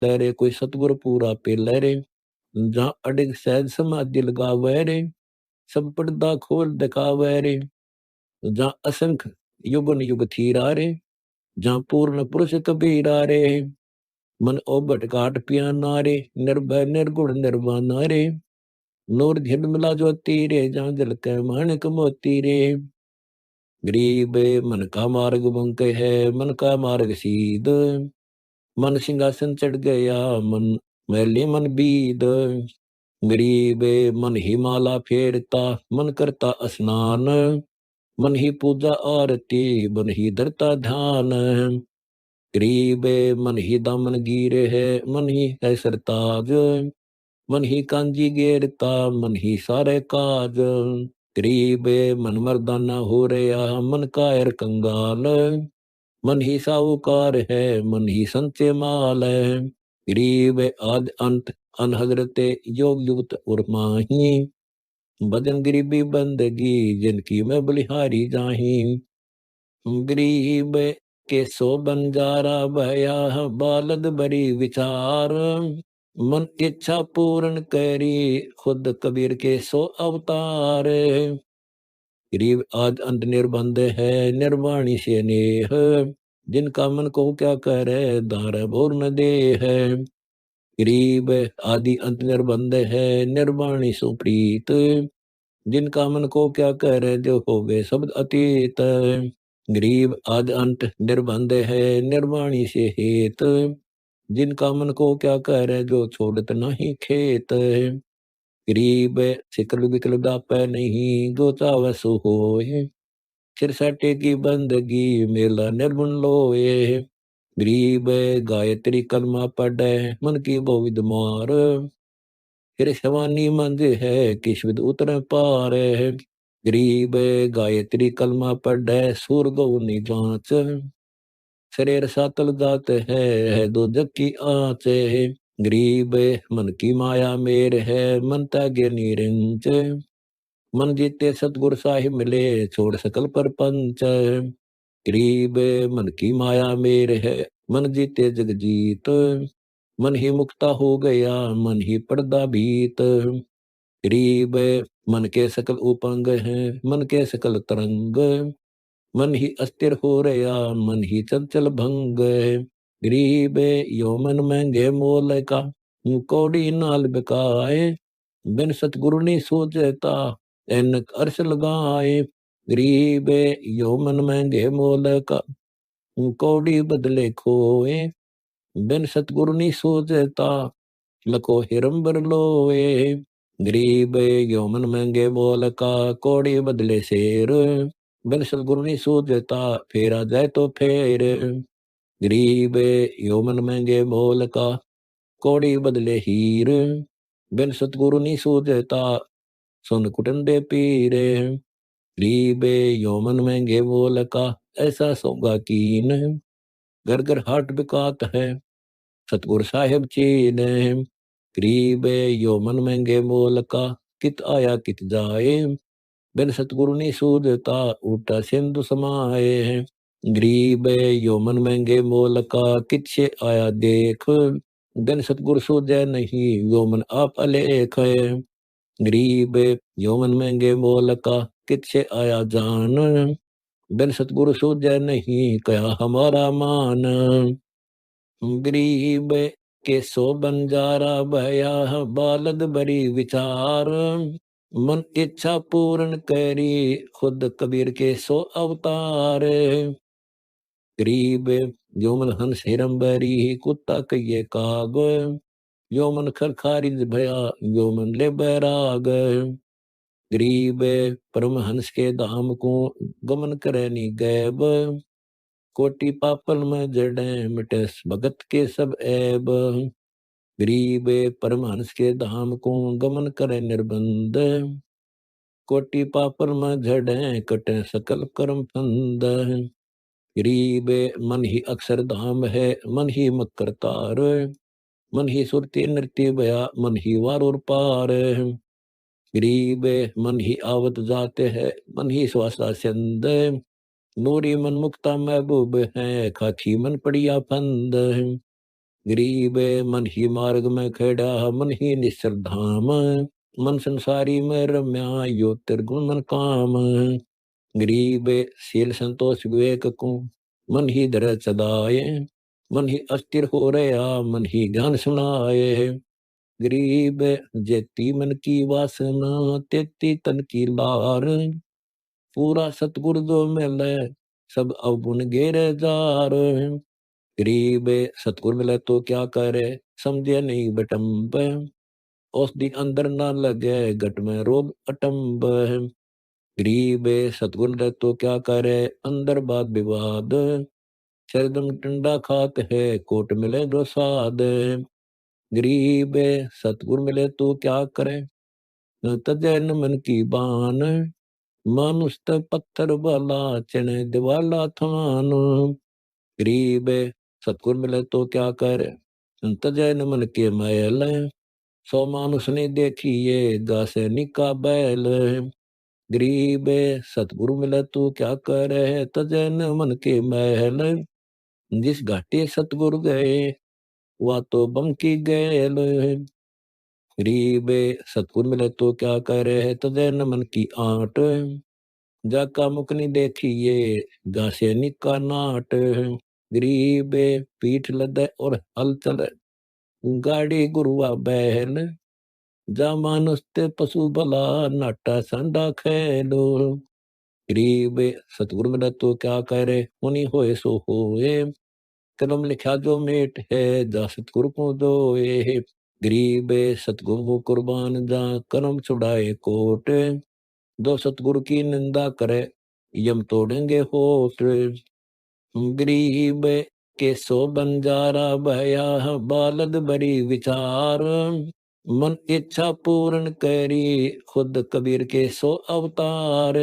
रे कोई सतगुर पूरा पेलै रे। जहाँ अडिग सहज समाधि लगावै रे, सब पर्दा खोल दिखावै रे। जहाँ असंख्य युगन युग थीरा रे, जहाँ पूर्ण पुरुष कबीरा रे। मन ओबट घाट पियाना रे, निर्भय निर्गुण निर्वाणा रे। नूर झिलमिला ज्योति रे, जहाँ झलकै माणिक मोती रे। गरीब मन का मार्ग बंक है, मन का मार्ग सीध। मन सिंहासन चढ़ गया, मन मैले मन बीद। गरीब मन ही माला फेरता, मन करता स्नान। मन ही पूजा आरती, मन ही धरता ध्यान। गरीब मन ही दामन गिर है, मन ही है सरताज। मन ही कांजी गेरता, मन ही सारे काज। गरीब मन मर्दाना हो रहा, मन कायर कंगाल। मन ही साहूकार है, मन ही संचे माल है। गरीब आद अंत अनहजरत योग युक्त और माही। भजन गरीबी बंदगी, जिनकी मैं बलिहारी जाही। गरीब के सो बंजारा भया, बालद बड़ी विचार। मन इच्छा पूर्ण करी, खुद कबीर के सो अवतार। गरीब आद अंत निर्बंध है, निर्वाणी से नेह। जिनका मन को क्या करे, दार भोर न दे है। गरीब आदि अंत निर्बंध है, निर्वाणी सुप्रीत। जिनका मन को क्या करे, जो होवे शब्द अतीत। गरीब आद अंत निर्बंध है, निर्वाणी से हेत। जिनका मन को क्या करे, जो छोड़त नहीं खेत। गरीब सिकल विकल दापै नहीं, जो चावै सो होए। सिर साटे की बंदगी, मेला निर्गुण लोए। गरीब गायत्री कलमा पढ़े, मन की बहुविध मार। फिर शवानी मंज है, किस विद उतर पार। गरीब गायत्री कलमा पढ़े, सूर गौ जांच। शरीर सातल जात है दो जग की आँच। गरीब मन की माया मेर है, मन त्यागे निरंच। मन जीते सतगुर साहिब मिले, छोड़ सकल पर पंच। गरीब मन की माया मेर है, मन जीते जग जीत। मन ही मुक्ता हो गया, मन ही पर्दा भीत। गरीब मन के सकल उपंग हैं, मन के सकल तरंग। मन ही अस्थिर हो रहा, मन ही चंचल भंग। गरीब यो मन महंगे मोल का, कौड़ी नाल बिकाए। बिन सतगुरु नहीं सोचता, एनक अर्श लगाए। गरीब यो मन महंगे मोल का, कौड़ी बदले खोए। बिन सतगुरु नहीं सोचता, लखो हिरंबर लोए। गरीब यो मन महंगे मोल का, कौड़ी बदले शेर। बिन सतगुरु नहीं सूझता, फेरा जाए तो फेर। गरीब यो मन महंगे मोल का, कौड़ी बदले हीर। बिन सतगुरु नहीं सूझता, सुन कुटंडे पीर। गरीब यो मन महंगे मोल का, ऐसा सोगा कीन। घर घर हाट बिकात है, सतगुर साहिब चीन। गरीब यो मन महंगे मोल का, कित आया कित जाए। बिन सतगुरु नहीं सूझता, उल्टा सिंधु समाए। गरीब यो मन महंगे मोल का, कित से आया देख। बिन सतगुरु सूझे नहीं, यो मन आप अलेख। गरीब यो मन महंगे मोल का, कित से आया जान। बिन सतगुरु सूझे नहीं, कया हमारा मान। गरीब के सो बंजारा भया, बालद बड़ी विचार। मन इच्छा पूर्ण करी, खुद कबीर के सो अवतार। गरीब जो मन हंस हिरंबरी, कुत्ता कहिए काग। जो मन खरखारिज भया, जो मन ले बैराग। गरीब परमहंस के धाम को, गमन करे नी गैब। कोटि पापल में जड़े, मिटे भगत के सब ऐब। गरीब परमहंस के धाम को, गमन करे निर्बंध। कोटि पापल में झड़े, कटे सकल कर्म फंद। गरीब मन ही अक्षर धाम है, मन ही मकर तार। मन ही सुरती नृत्य भया, मन ही वार और पार। गरीब मन ही आवत जाते है, मन ही स्वासा चंद। नूरी मन मुक्ता महबूब है, खाखी मन पड़िया फंद। गरीब मन ही मार्ग में खेड़ा, मन ही निश्चर धाम, मन संसारी में रम्या, यो त्रिगुण मन काम। गरीब शील संतोष विवेक को, मन ही धर सदाए, मन ही अस्थिर हो रहा, मन ही ज्ञान सुनाए। गरीब जेती मन की वासना, तेती तन की लार, पूरा सतगुरु जो मिले, सब अवगुण घेरे जार। गरीब सतगुरु मिले तो क्या करे, समझे नहीं बटम्ब, औषधि अंदर ना लगे, घट में रोग अटम्ब। गरीब सतगुरु मिले तो क्या करे, अंदर वाद विवाद, शरदम टंडा खात है, कोट मिले जो साध। गरीब सतगुरु मिले तो क्या करे, तजै न मन की बान, मानुष त पत्थर वाला, चने दिवाला थान। गरीब सतगुरु मिले तो क्या करे, तजै न मन के मैल, सौ मानुष ने देखी ये, गासे निका बैल। गरीब सतगुरु मिले तो क्या करे, तजै न मन के महल, जिस घाटे सतगुरु गए, वह तो बम की गैल। गरीब सतगुरु मिले तो क्या करे, तजै न मन की आट, जाका मुकनी देखिए, गासे निका नाट। गरीब पीठ लदे और हल चले, गाड़ी गुरुआ बैल, जा मानुष ते पशु भला, नाटा सांडा खेलो। गरीब सतगुरु मिले तो क्या करे, उन्हीं होए सो होए, कलम लिखा जो मेट है, जा सतगुरु को दोए। गरीब सतगुरु को कुर्बान, जा कर्म छुड़ाए कोट, दो सतगुरु की निंदा करे, यम तोड़ेंगे होठ। गरीब के सो बंजारा भया, बालद बड़ी विचार, मन इच्छा पूर्ण करी, खुद कबीर के सो अवतार।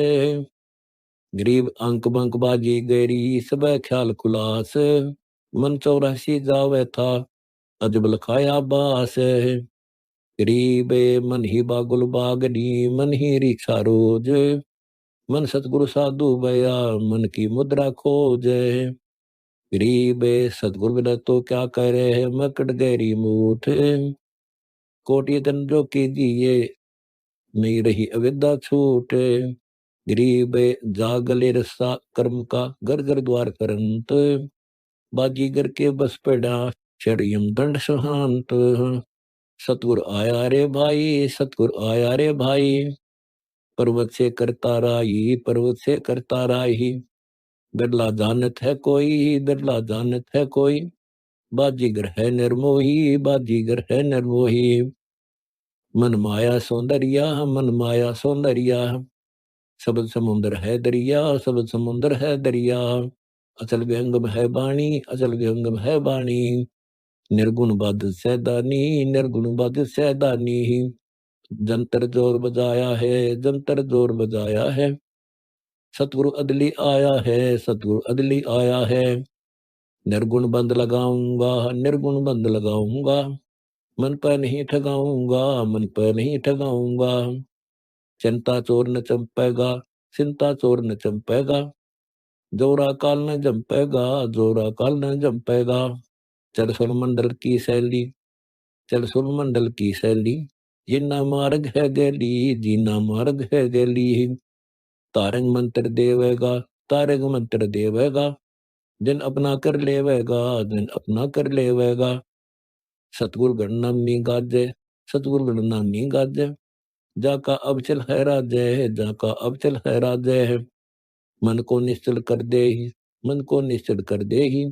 गरीब अंक बंक बाजी गरी, सब ख्याल खुलास, मन 84 जावे था, अजब लखाया बास। गरीब मन ही बागुल बागनी, मन ही रिक्शा रोज, मन सतगुरु साधु भया, मन की मुद्रा खोज। गरीब सतगुरु मिले तो क्या करे, मकड़ गहरी मूठ, कोटि धन जो कीजिए, नहीं रही अविद्या छूट। गरीब जागले रसा कर्म का, घर घर द्वार करंत, बाजीगर के बस पड़ा, चढ़ियम दंड सुहांत। सतगुर आया रे भाई, सतगुर आया रे भाई, पर्वत से करता राही, पर्वत से करता राही, बिरला जानत है कोई, बिरला जानत है कोई, बाजीगर है निर्मोही, बाजीगर है निर्मोही। मन माया सौंदर्या, मन माया सौंदर्या, सबद समुद्र है दरिया, सबद समुद्र है दरिया। अचल व्यंगम है बाणी, अचल व्यंगम है बाणी, निर्गुण बद सैदानी, निर्गुण बद सैदानी। जंतर जोर बजाया है, जंतर जोर बजाया है, सतगुरु अदली आया है, सतगुरु अदली आया है। निर्गुण बंद लगाऊंगा, निर्गुण बंद लगाऊंगा, मन पर नहीं ठगाऊंगा, मन पर नहीं ठगाऊंगा। चिंता चोर न चंपेगा, चिंता चोर न चंपेगा, जोरा काल न जंपेगा, जोरा काल न जंपेगा। चल सुर मंडल की शैली, चल सुर मंडल की शैली, जिन्ना मार्ग है गैली, जिन्ना मार्ग है गैली। तारंग मंत्र देवेगा, तारंग मंत्र देवेगा, जिन अपना कर लेवेगा, जिन अपना कर लेवेगा। सतगुरु गणनामी गाजे, सतगुरु गणनामी गाजे, जाका अबचल है राजे, जाका अबचल है राजे। मन को निश्चल कर दे ही, मन को निश्चल कर दे ही,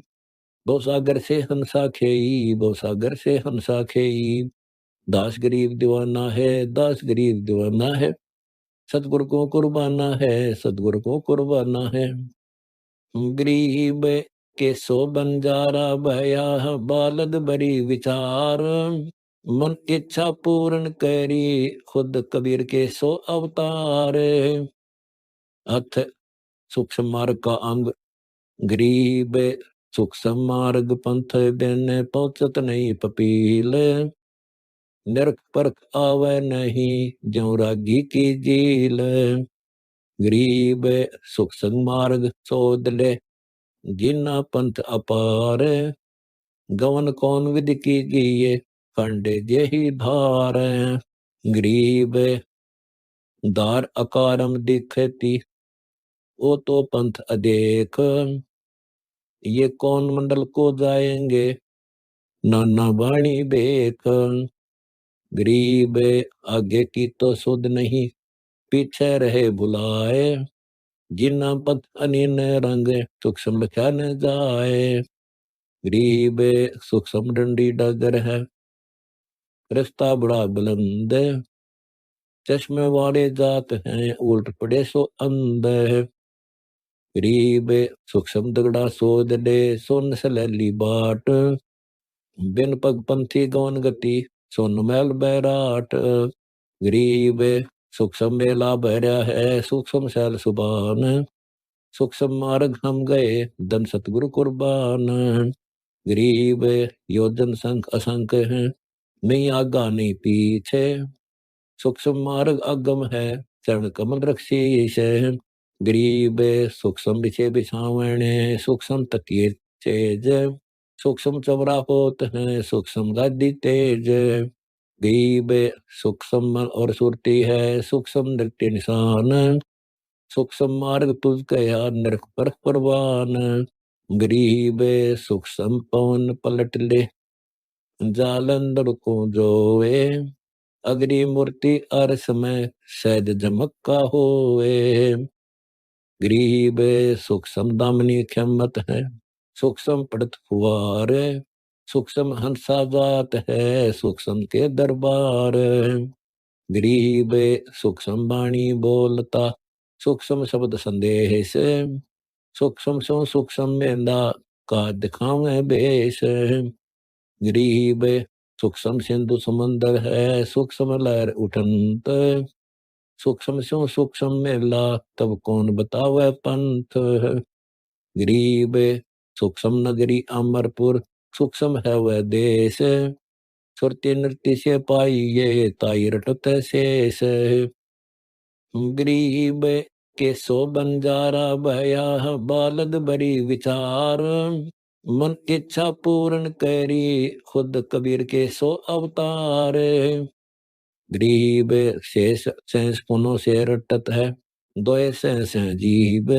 भवसागर से हंसा खेई, भवसागर से हंसा खेई। दास गरीब दीवाना है, दास गरीब दीवाना है, सतगुरु को कुर्बाना है, सतगुरु को कुर्बाना है। गरीब के सो बंजारा भया, बालद बड़ी विचार, मन इच्छा पूर्ण करी, खुद कबीर के सो अवतार। अथ सूक्ष्म मार्ग का अंग, गरीब सूक्ष्म मार्ग पंथ बिन, पहुंचत नहीं पपील, नरक परख आवे नहीं, ज्यों रागी की झील। गरीब सूक्ष्म मार्ग सोध ले, जिना पंथ अपार, गवन कौन विधि की गिये, खंडे जेहि धार। गरीब दार अकारम दिखती, ओ तो पंथ अदेख। ये कौन मंडल को जाएंगे, नाना वाणी बेख। गरीब आगे की तो सुध नहीं, पीछे रहे बुलाए। जिन्ना पथ अनिन रंग, सूक्ष्म लिखा न जाए। गरीब सूक्ष्म डंडी डगर है, रास्ता बड़ा बुलंद। चश्मे वाले जात हैं, उल्ट पड़े सो अंध। गरीब सूक्ष्म दगड़ा सोद ले, सो नसलैली बाट। बिन पग पंथी गौन गति, सुन मैल बैराट। गरीब सूक्ष्म मेला बहरा है, सूक्ष्म शैल सुबान। सूक्ष्म मार्ग हम गए, धन सतगुरु कुर्बान। गरीब योजन संख असंख्य हैं, नहीं आगा नहीं पीछे। सूक्ष्म मार्ग अगम है, चरण कमल रक्षीश। गरीब सूक्ष्म बिछे बिछावने, सूक्ष्म तकिए चेज। सूक्ष्म चवरा होत है, सूक्ष्म गादी तेज। गरीब सूक्ष्म मन और सुरती है, सूक्ष्म नृत्य निशान। सूक्ष्म मार्ग तुझ कया, नरक पर परवान। गरीब सूक्ष्म पवन पलट ले, जालंधर को जोए। अग्नि मूर्ति अरस में, सहज जमक्का होए। गरीब सूक्ष्म दामनी क्षमत है, सूक्ष्म पड़त फुआर। सूक्ष्म हंसा जात है, सूक्ष्म के दरबार। गरीब सूक्ष्म वाणी बोलता, सूक्ष्म शब्द संदेश। सूक्ष्म सो सूक्ष्म मेला, का दिखावे बेश। गरीब सूक्ष्म सिंधु समंदर है, सूक्ष्म लहर उठंत। सूक्ष्म सो सूक्ष्म मेला, तब कौन बतावे पंथ। गरीब सूक्ष्म नगरी अमरपुर, सूक्ष्म है वह देश। सुरती नृत्य से पाइये, ताई रटत शेष। गरीब के सो बंजारा भया, बालद बड़ी विचार। मन इच्छा पूर्ण करी, खुद कबीर के सो अवतार। गरीब शेष शेष पुनो से रटत है, दोए शेष जीव।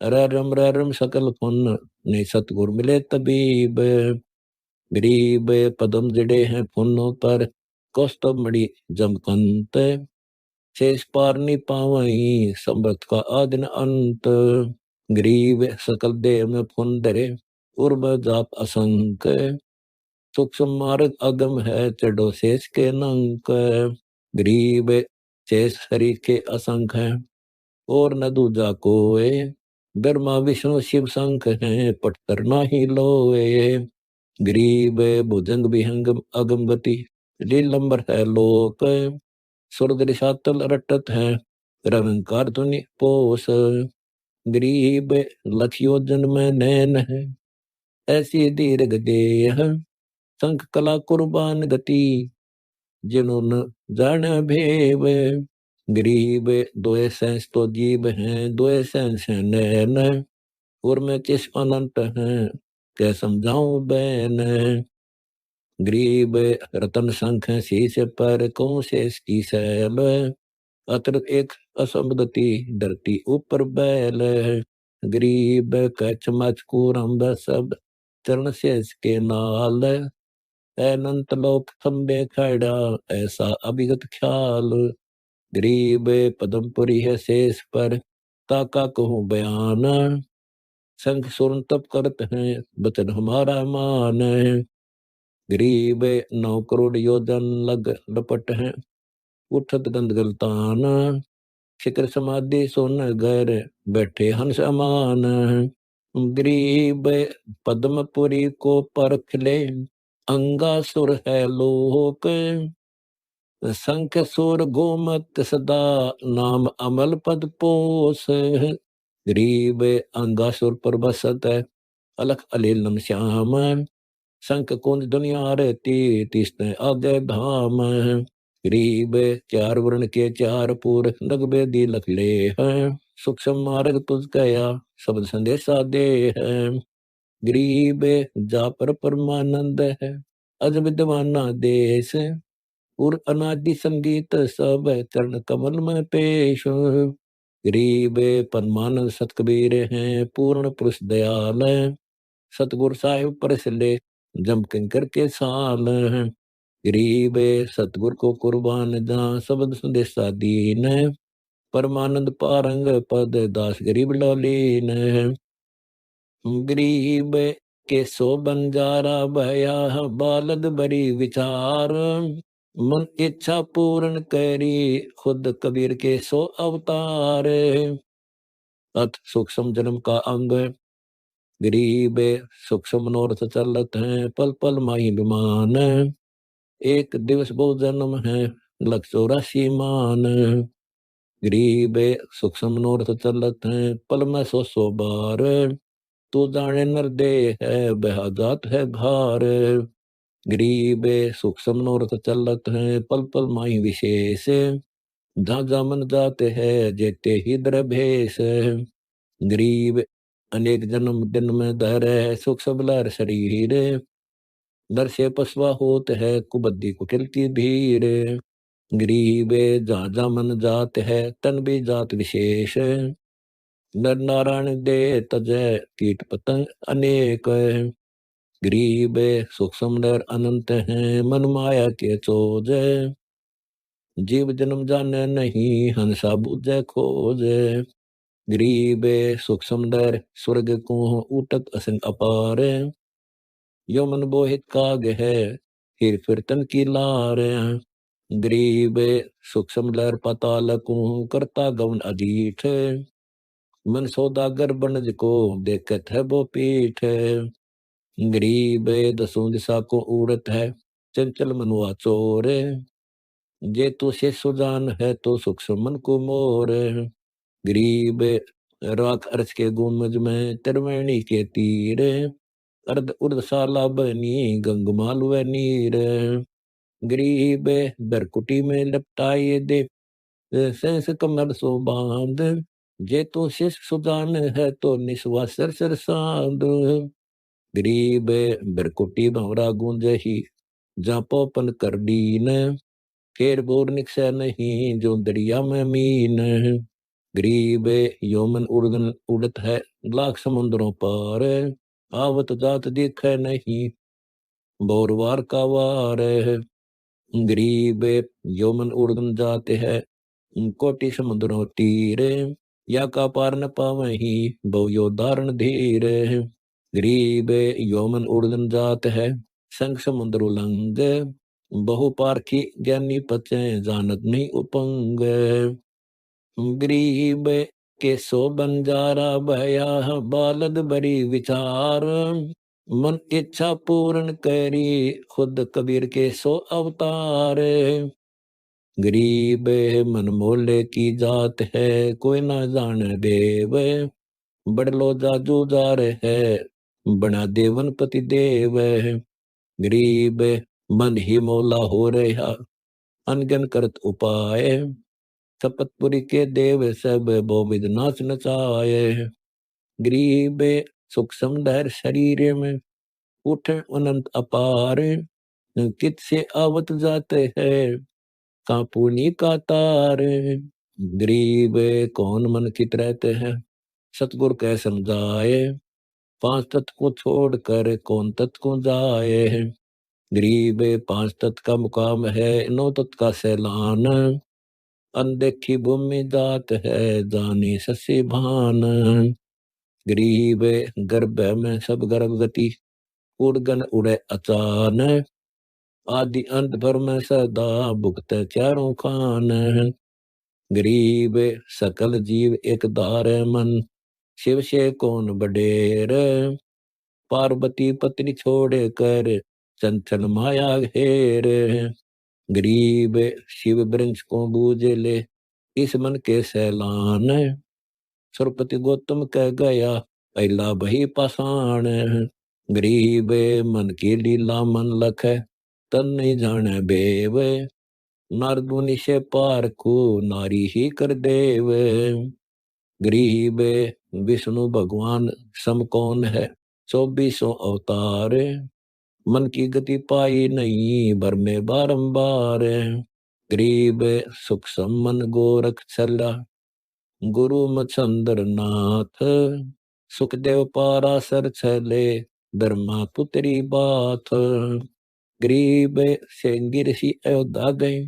ररम सकल पुन, ने सतगुर मिले तबीब। गरीब पदम जड़े हैं पुनों पर, कौस्तभ मणि जमकंत। शेष पार नहीं पावई, संबत का आदिन अंत। गरीब सकल देह में फुन धरे, उर्ब जाप असंक। सूक्ष्म मार्ग अगम है, चढ़ो शेष के नंक। गरीब शेष हरि के असंख है, और न दूजा कोए। ब्रह्मा विष्णु शिव शंख है, पट करना ही लोए। गरीब भुजंग विहंग अगमगति, लीलंबर है लोक। सुरद रिशातल रटत है, रंकार धुनि पोस। गरीब लख योजन में नैन है, ऐसी दीर्घ देह। संख कला कुर्बान गति, जिन्होंने जान भेव। गरीब दोए सैंस तो जीव हैं, दोए सैंस हैं नैन। और मैं किस अनंत हैं, क्या समझाऊं बैन। गरीब रतन शंख है शीश पर, कौन से इसकी सैल। अतर एक असंबदती, धरती ऊपर बैल। गरीब कच मच कूरम्ब शब्द, चरण से इसके नाल। अनंत लोक खंबे खड़ा, ऐसा अभिगत ख्याल। गरीब पदमपुरी है शेष पर, ताका कहूँ बयान। संख सुरन तप करत हैं, बचन हमारा मान। गरीब 9 करोड़ योजन लग लपट हैं, उठत गंद गलतान। शिखर समाधि सोन घर, बैठे हंस अमान। गरीब पद्मपुरी को परख ले, अंगासुर है लोक। संख सुर गोमत सदा, नाम अमल पद पोस। गरीब अंगासुर पर बसत है, अलख अलीलम श्याम। शंख कुंज दुनिया रहती, तीसने आगे धाम। गरीब चार वर्ण के चार पूर, नगबेदी लख ले हैं। सूक्ष्म मार्ग तुझ गया, शब्द संदेशा दे है। गरीब जा पर परमानंद है, अजब दीवाना देश, उर अनादि संगीत सब चरण कमल में पेश। गरीब परमानंद सत कबीर हैं, पूर्ण पुरुष दयाल हैं, सतगुरु साहिब परसले जम किंकर के साल हैं। गरीब सतगुर को कुर्बान जहाँ शब्द संदेशा दीन है, परमानंद पारंग पद दास गरीब लालीन है। गरीब के सो बंजारा भया, बालद बड़ी विचार, मन इच्छा पूर्ण करी, खुद कबीर के सो अवतार। अथ सूक्ष्म जन्म का अंग, गरीब सूक्ष्म मनोरथ चलत हैं, पल पल माही विमान, एक दिवस बहु जन्म है, लख 84 मान। गरीब सूक्ष्म मनोरथ चलत हैं, पल में 100 बार, तू जाने नर दे है, बह जात है भार। गरीब सूक्ष्म मनोरथ चलत हैं, पल पल माही विशेष, जहाँ जा मन जाते है, जेते ही द्रभेश। गरीब अनेक जन्म दिन में धरे, सुख सब लहर शरीर, नर से पशुआ होत है, कुबद्दी कुटिलती भीर। गरीब जहाँ जा मन जात है, तन भी जात विशेष, नर नारायण दे तजय, कीट पतंग अनेक। गरीब सूक्ष्म नर अनंत हैं, मन माया के चोज, जीव जन्म जाने नहीं, हंसा बुझे खोज। गरीब सूक्ष्म नर स्वर्ग को ऊटक असंग अपार, यो मन बोहित काग है, फिर फिरतन की लार। गरीब सूक्ष्म लहर पाताल को करता गवन अधीठ, मन सौदागर बनज को देखत है वो पीठ। गरीब दसों दिशा को उड़त है, चंचल मनुआ चोर, जे तू से सुजान है तो सूक्ष्म मन को मोर। गरीब राख अर्च के गुमज में, त्रिवेणी के तीर, अर्ध उर्ध साला बनी, गंगमाल व नीर। गरीब दरकुटी में लपटाए दे, सेंस कमर सो बांध, जे तू शिष सुजान है तो निस्वा सर सर सांद। गरीब बरकुटी भंवरा गूंजही, जा पोपन कर दीन, केर बोर निकसे नहीं, जो दरिया में मीन। गरीब योमन उड़न उड़त है, लाख समुद्रों पार, आवत जात दिखे नहीं, बोरवार का वार। गरीब योमन उड़न जाते हैं, कोटि समुद्रों तीर, या का पार न पावही, बहु यो दारण धीर। गरीब योमन उड़न जात है, संग समुद्र उलंग, बहु पारखी ज्ञानी पचे, जानत नहीं उपंग। गरीब के सो बंजारा भया, बालद बड़ी विचार, मन इच्छा पूर्ण करी, खुद कबीर के सो अवतार। गरीब मन मोले की जात है, कोई ना जाने देव, बड़लो जाजू जार है, बना देवन पति देव। गरीब मन ही मोला हो रहा, अनगन करत उपाय, सपतपुरी के देव सब बोबिद नाच नचाए। गरीब सुख समदर शरीर में, उठ अनंत अपार, कित से आवत जाते हैं, कापुनी का तार। गरीब कौन मन कित रहते हैं, सतगुरु कह समझाए, 5 तत्व को छोड़कर कौन तत्व को जाए। गरीब 5 तत्व का मुकाम है, 9 तत्व का सैलान, अनदेखी भूमि जात है, जानी ससी भान। गरीब गर्भ में सब गर्भवती, उड़गन उड़े अचान, आदि अंत भर में सदा भुगत चारों खान। गरीब सकल जीव एक धार मन, शिव से कौन बडेर, पार्वती पत्नी छोड़े कर, चंचल माया घेर। गरीब शिव वृंश को बूझ ले, इस मन के सैलान, सुरपति गौतम कह गया, पहला बही पाषाण। गरीब मन की लीला मन लख, तन नहीं जाने बेव, नारदुनि से पार को, नारी ही कर देव। गरीब विष्णु भगवान सम कौन है, 24 अवतार, मन की गति पाई नहीं भर में बारंबार। गरीब सुख सम्मन गोरख चला, गुरु मचंद्र नाथ। सुखदेव पारासर छले, धर्मा पुत्री बाथ। गरीब से गिरसी अयोध्या गए,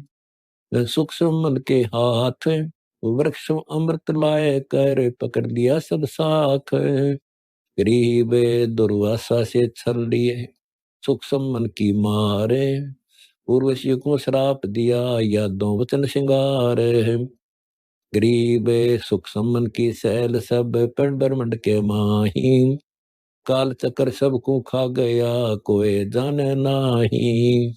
सुख सम्मन के हाथ। वृक्ष अमृत लाए कर, पकड़ लिया सब साथ। गरीब दुर्वासा से छल लिए, सुख सम्मन की मारे। उर्वशी को श्राप दिया, यादों वचन श्रृंगार। गरीब सुख सम्मन की सैल, सब पण ब्रह्मंड के माही। काल चक्र सबको खा गया, कोई जाने नाही।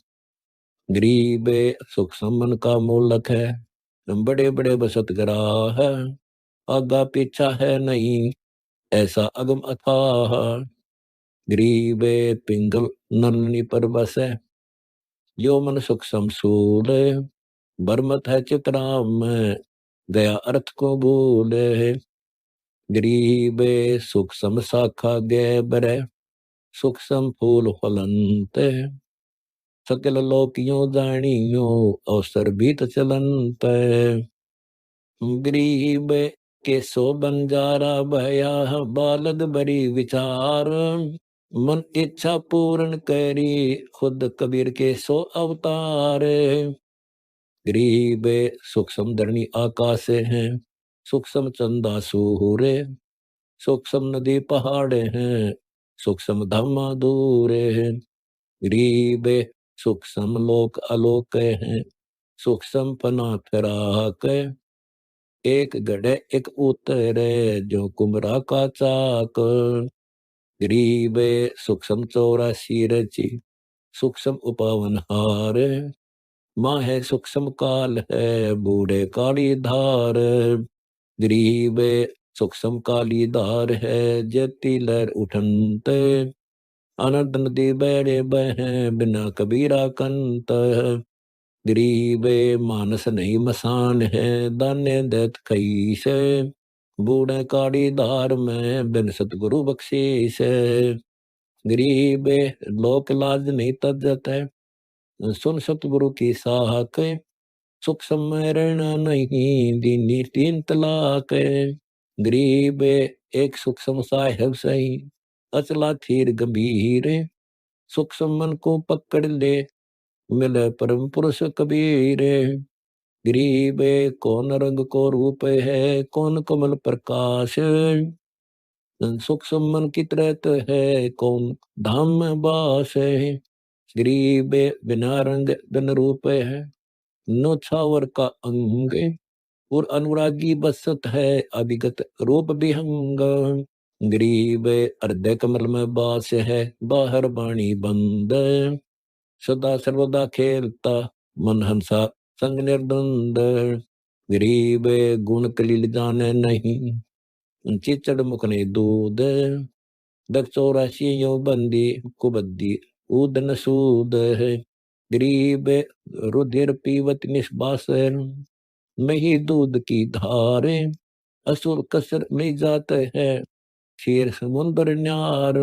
गरीब सुख सम्मन का मूलक है, बड़े बड़े बसत ग्राह। आगा पीछा है नहीं, ऐसा अगम अथाह। गरीब पिंगल नन्ही पर बस है, यो मन सुख समसूल। बरमत है चितराम में, गया अर्थ को भूल। गरीब सुख सम शाखा गए बरे, सुख सम फूल फलंत। सकल लोकियों जानियो, अवसर बीत चलंत। गरीब के सो बंजारा भया, बालद बरी विचार। मन इच्छा पूर्ण करी, खुद कबीर के सो अवतार। गरीब सूक्ष्म धरणी आकाश हैं, सूक्ष्म चंदा सूरे। सूक्ष्म नदी पहाड़ हैं, सूक्ष्म धामा दूर है। गरीब सूक्ष्म लोक अलोक हैं, सूक्ष्म पना फिराक। एक गढ़े एक उतरे, जो कुमरा का चाक। गरीब सूक्ष्म 84 रची, सूक्ष्म उपावन हार। माँ है सूक्ष्म काल है, बूढ़े काली धार। गरीब सूक्ष्म काली धार है, जती लहर उठंत। अनंत नदी बहरे बह, बिना कबीरा कंत। गरीब मानस नहीं मसान है, दाने दैत खई से। बूढ़े काली धार में, बिन सतगुरु बख्शीश। गरीब लोक लाज नहीं तजत है, सुन सतगुरु की साहक। सुख समरण नहीं, दीनी 3 तलाक। गरीब एक सुख सम साहेब सही, अचला थीर गंभीर। सुख सम्मन को पकड़ ले, मिले परम पुरुष कबीर। गरीब कौन रंग को रूप है, कौन कमल प्रकाश। सुख सम्मन की तरत है, कौन धाम में बास है। गरीब बिना रंग बिन रूप है, नो छावर का अंग। और अनुरागी बसत है, अभिगत रूप विहंग। गरीब हृदय कमल में बास है, बाहर बाणी बंद। सदा सर्वदा खेलता, मन हंसा संग निर्द्वंद। गरीब गुण कलील जाने नहीं, चिचड़ मुकने दूध। 84 यो बंदी कुबद्दी, ऊदन सूद है। गरीब रुधिर पीवत निष्बासन, मही दूध की धारे। असुर कसर में जाते हैं, क्षीर समुद्र न्यार।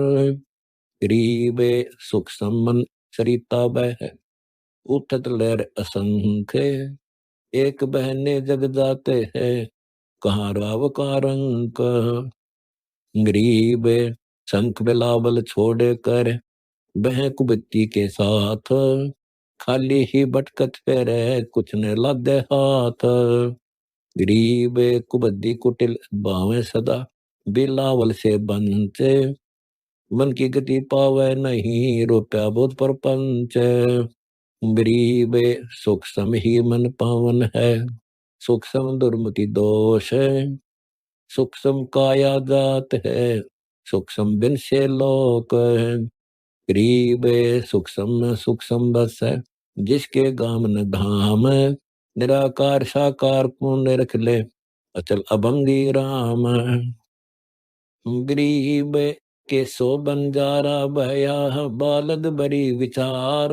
गरीब सुख सम्मन सरिता बह, उठत लहर असंख्य। एक बहने जग जाते हैं, कहाँ राव का रंक। गरीब शंख बिलावल छोड़ कर, बह कुबत्ती के साथ। खाली ही भटकत फिरे, कुछ न लागे हाथ। गरीब कुबद्दी कुटिल बावे सदा, बिलावल से बंचे। मन की गति पावे नहीं, रुपया बहुत परपंच। गरीब सूक्ष्म ही मन पावन है, सूक्ष्म दुर्मति दोष है। सूक्ष्म काया जात है, सूक्ष्म बिन से लोक है। गरीब सूक्ष्म सूक्ष्म बस है, जिसके गाम न धाम। निराकार साकार पुण्य रख ले, अचल अभंगी राम। गरीब के सो बंजारा भया, बालद बरी विचार।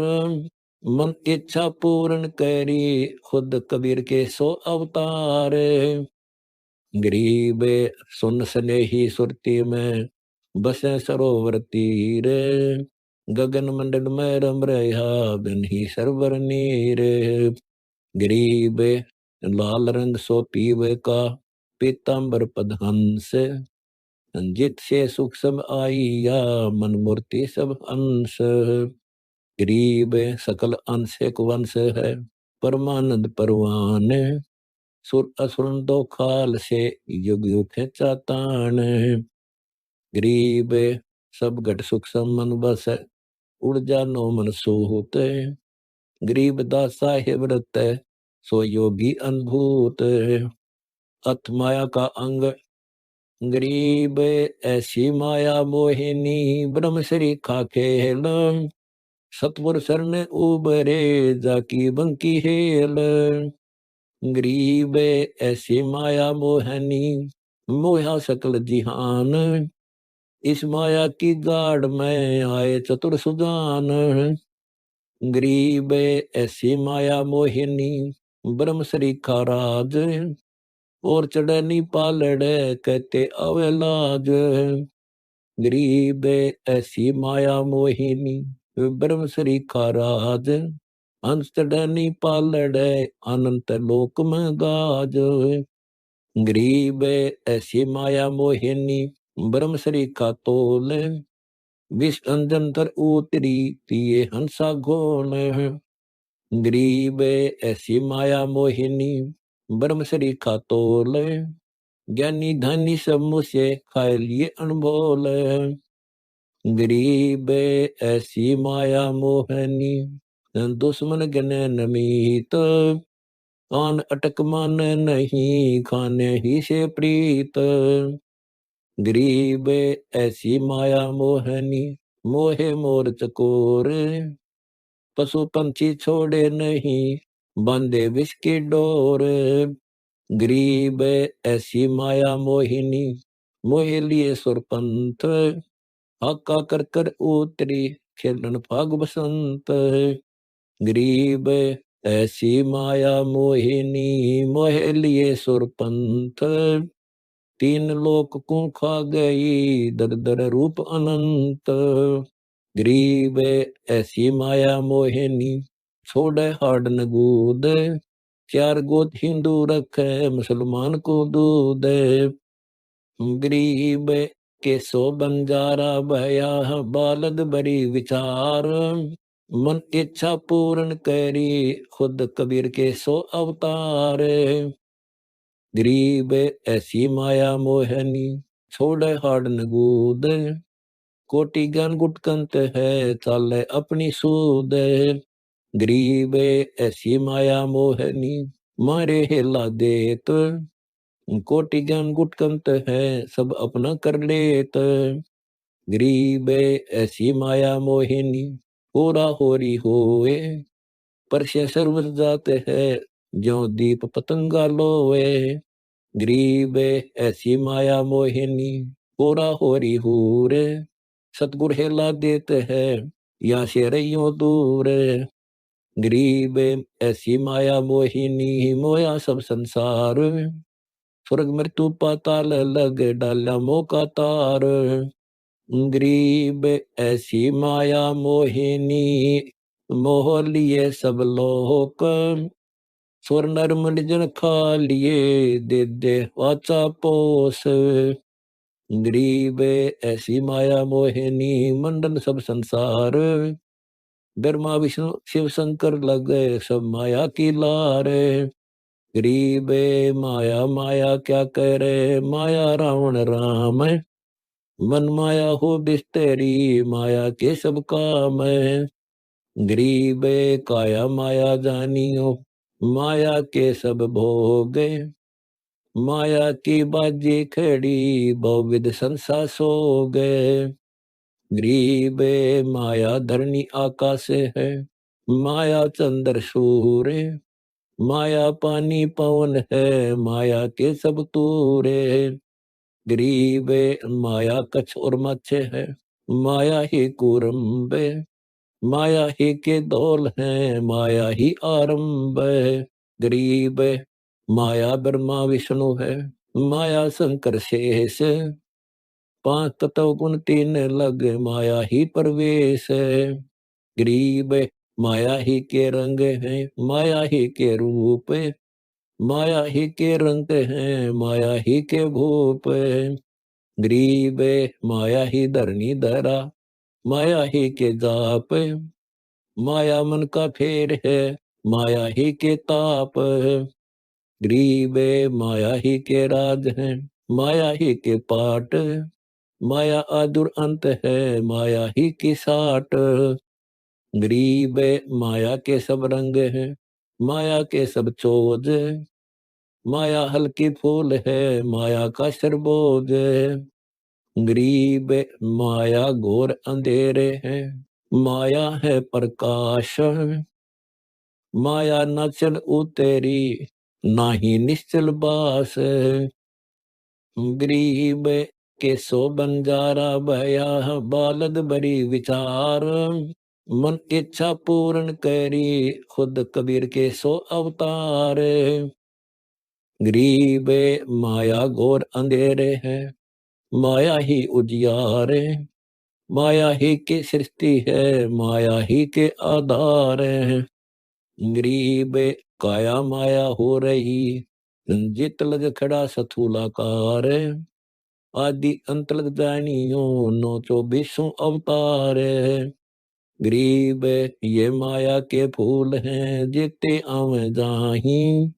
मन इच्छा पूर्ण करी, खुद कबीर के सो अवतार। गरीब सुन स्नेही सुरती में, बसें सरोवर तीर, गगन मंडल में रम रहा बिन ही सरवर नीर। गरीब लाल रंग सो पीवे का, पीताम्बर पद हंस, जित से सुख सब आईया, मन मूर्ति सब अंश। गरीब सकल अंश एक वंश है, परमानंद परवान, सुर असुर दो खाल से, युग युग है चातान। गरीब सब घट सुख समन बस, उड़ जानो मन सोहत। गरीब दासा है व्रत, सो योगी अनुभूत। अथ माया का अंग, गरीब ऐसी माया मोहिनी, ब्रह्म श्री खा खेल। सतपुर शरण उबरे, जाकी बंकी हेल। गरीब ऐसी माया मोहनी, मोहा सकल जिहान। इस माया की गाड़ में आए चतुर सुजान। गरीब ऐसी माया मोहिनी, ब्रह्म श्री का राज। और चढ़नी पालड़, कहते अवे लाज। गरीब ऐसी माया मोहिनी, ब्रह्म श्री का राज। अंश चढ़नी पालड़, अनंत लोक में गाज। गरीब ऐसी माया मोहिनी, ब्रह्म श्री का तोल। विष अंजन तर उतरी, तिये हंसा घोल। गरीब ऐसी माया मोहिनी, ब्रह्म श्री का तोल। ज्ञानी धनी सब मुझसे, खाए लिए अनबोल। गरीब ऐसी माया मोहनी, दुश्मन गने नमीत। आन अटक मान नहीं, खाने ही से प्रीत। गरीब ऐसी माया मोहनी, मोहे मोर चकोर। पशु पंछी छोड़े नहीं, बांधे विष की डोर। गरीब ऐसी माया मोहिनी, मोहे लिए सुरपंथ। हाका कर कर उतरी, खेलन फाग बसंत। गरीब ऐसी माया मोहिनी, मोहे लिए सुरपंथ। तीन लोक को खा गई, दर दर रूप अनंत। गरीब ऐसी माया मोहिनी, छोड़े हाड न गूद। चार गोद हिंदू रखे, मुसलमान को दूध। गरीब के सो बंजारा भया, बालद बड़ी विचार। मन इच्छा पूर्ण करी, खुद कबीर के सो अवतार। गरीब ऐसी माया मोहनी, छोड़े हाड न गूद। कोटि ज्ञान गुटकंत है, चाले अपनी सूद। गरीब ऐसी माया मोहनी, मारे हेला देत। कोटि ज्ञान गुटकंत है, सब अपना कर लेत। गरीब ऐसी माया मोहिनी, होरा होरी होए। पर से सर्व जात है, ज्यो दीप पतंगा लोए। गरीब ऐसी माया मोहिनी, होरा होरी होरे। सतगुर हेला देते है, या से रहियो दूर। गरीब ऐसी माया मोहिनी, मोया सब संसार। स्वर्ग मृत्यु पाताल, लग डाला मोह का तार। गरीब ऐसी माया मोहिनी, मोह लिए सब लोक। स्वर नर निर्जन खा लिए, दे दे वाचा पोस। गरीब ऐसी माया मोहिनी, मंडन सब संसार। ब्रह्मा विष्णु शिव शंकर लगे, सब माया की लार। गरीब माया माया क्या करे, माया रावण राम। मन माया हो बिस्तरी, माया के सब काम। गरीब काया माया जानियो, माया के सब भोग। माया की बाजी खड़ी, बहुविध संसा सो गए। गरीब माया धरनी आकाश है, माया चंद्र सूर्य। माया पानी पवन है, माया के सब तूरे। गरीब माया कछ और मच्छे है, माया ही कुरम्ब। माया ही के दौल है, माया ही आरंभ है। गरीब माया ब्रह्मा विष्णु है, माया शंकर शेष। पांच तत्व गुण तीन लग, माया ही प्रवेश है। गरीब माया ही के रंग है, माया ही के रूप है, माया ही के रंग हैं, माया ही के भूप है। गरीब माया ही धरनी धरा, माया ही के जाप है। माया मन का फेर है, माया ही के ताप है। गरीब माया ही के राज है, माया ही के पाट। माया आदुर अंत है, माया ही की साट। गरीब माया के सब रंग है, माया के सब चोज। माया हल्की फूल है, माया का सरबोज है। गरीब माया घोर अंधेरे है, माया है प्रकाश। माया न चल उतेरी, नाही निश्चल बास। गरीब के सो बंजारा भया, बालद बड़ी विचार। मन इच्छा पूर्ण करी, खुद कबीर के सो अवतार। गरीब माया घोर अंधेरे है, माया ही उजियारे। माया ही की सृष्टि है, माया ही के आधार है। गरीब काया माया हो रही, जित लग खड़ा सथूलाकार। आदि अंत लग जानियो, नो चौबीसों अवतार। गरीब ये माया के फूल हैं, जेते आवे जाही।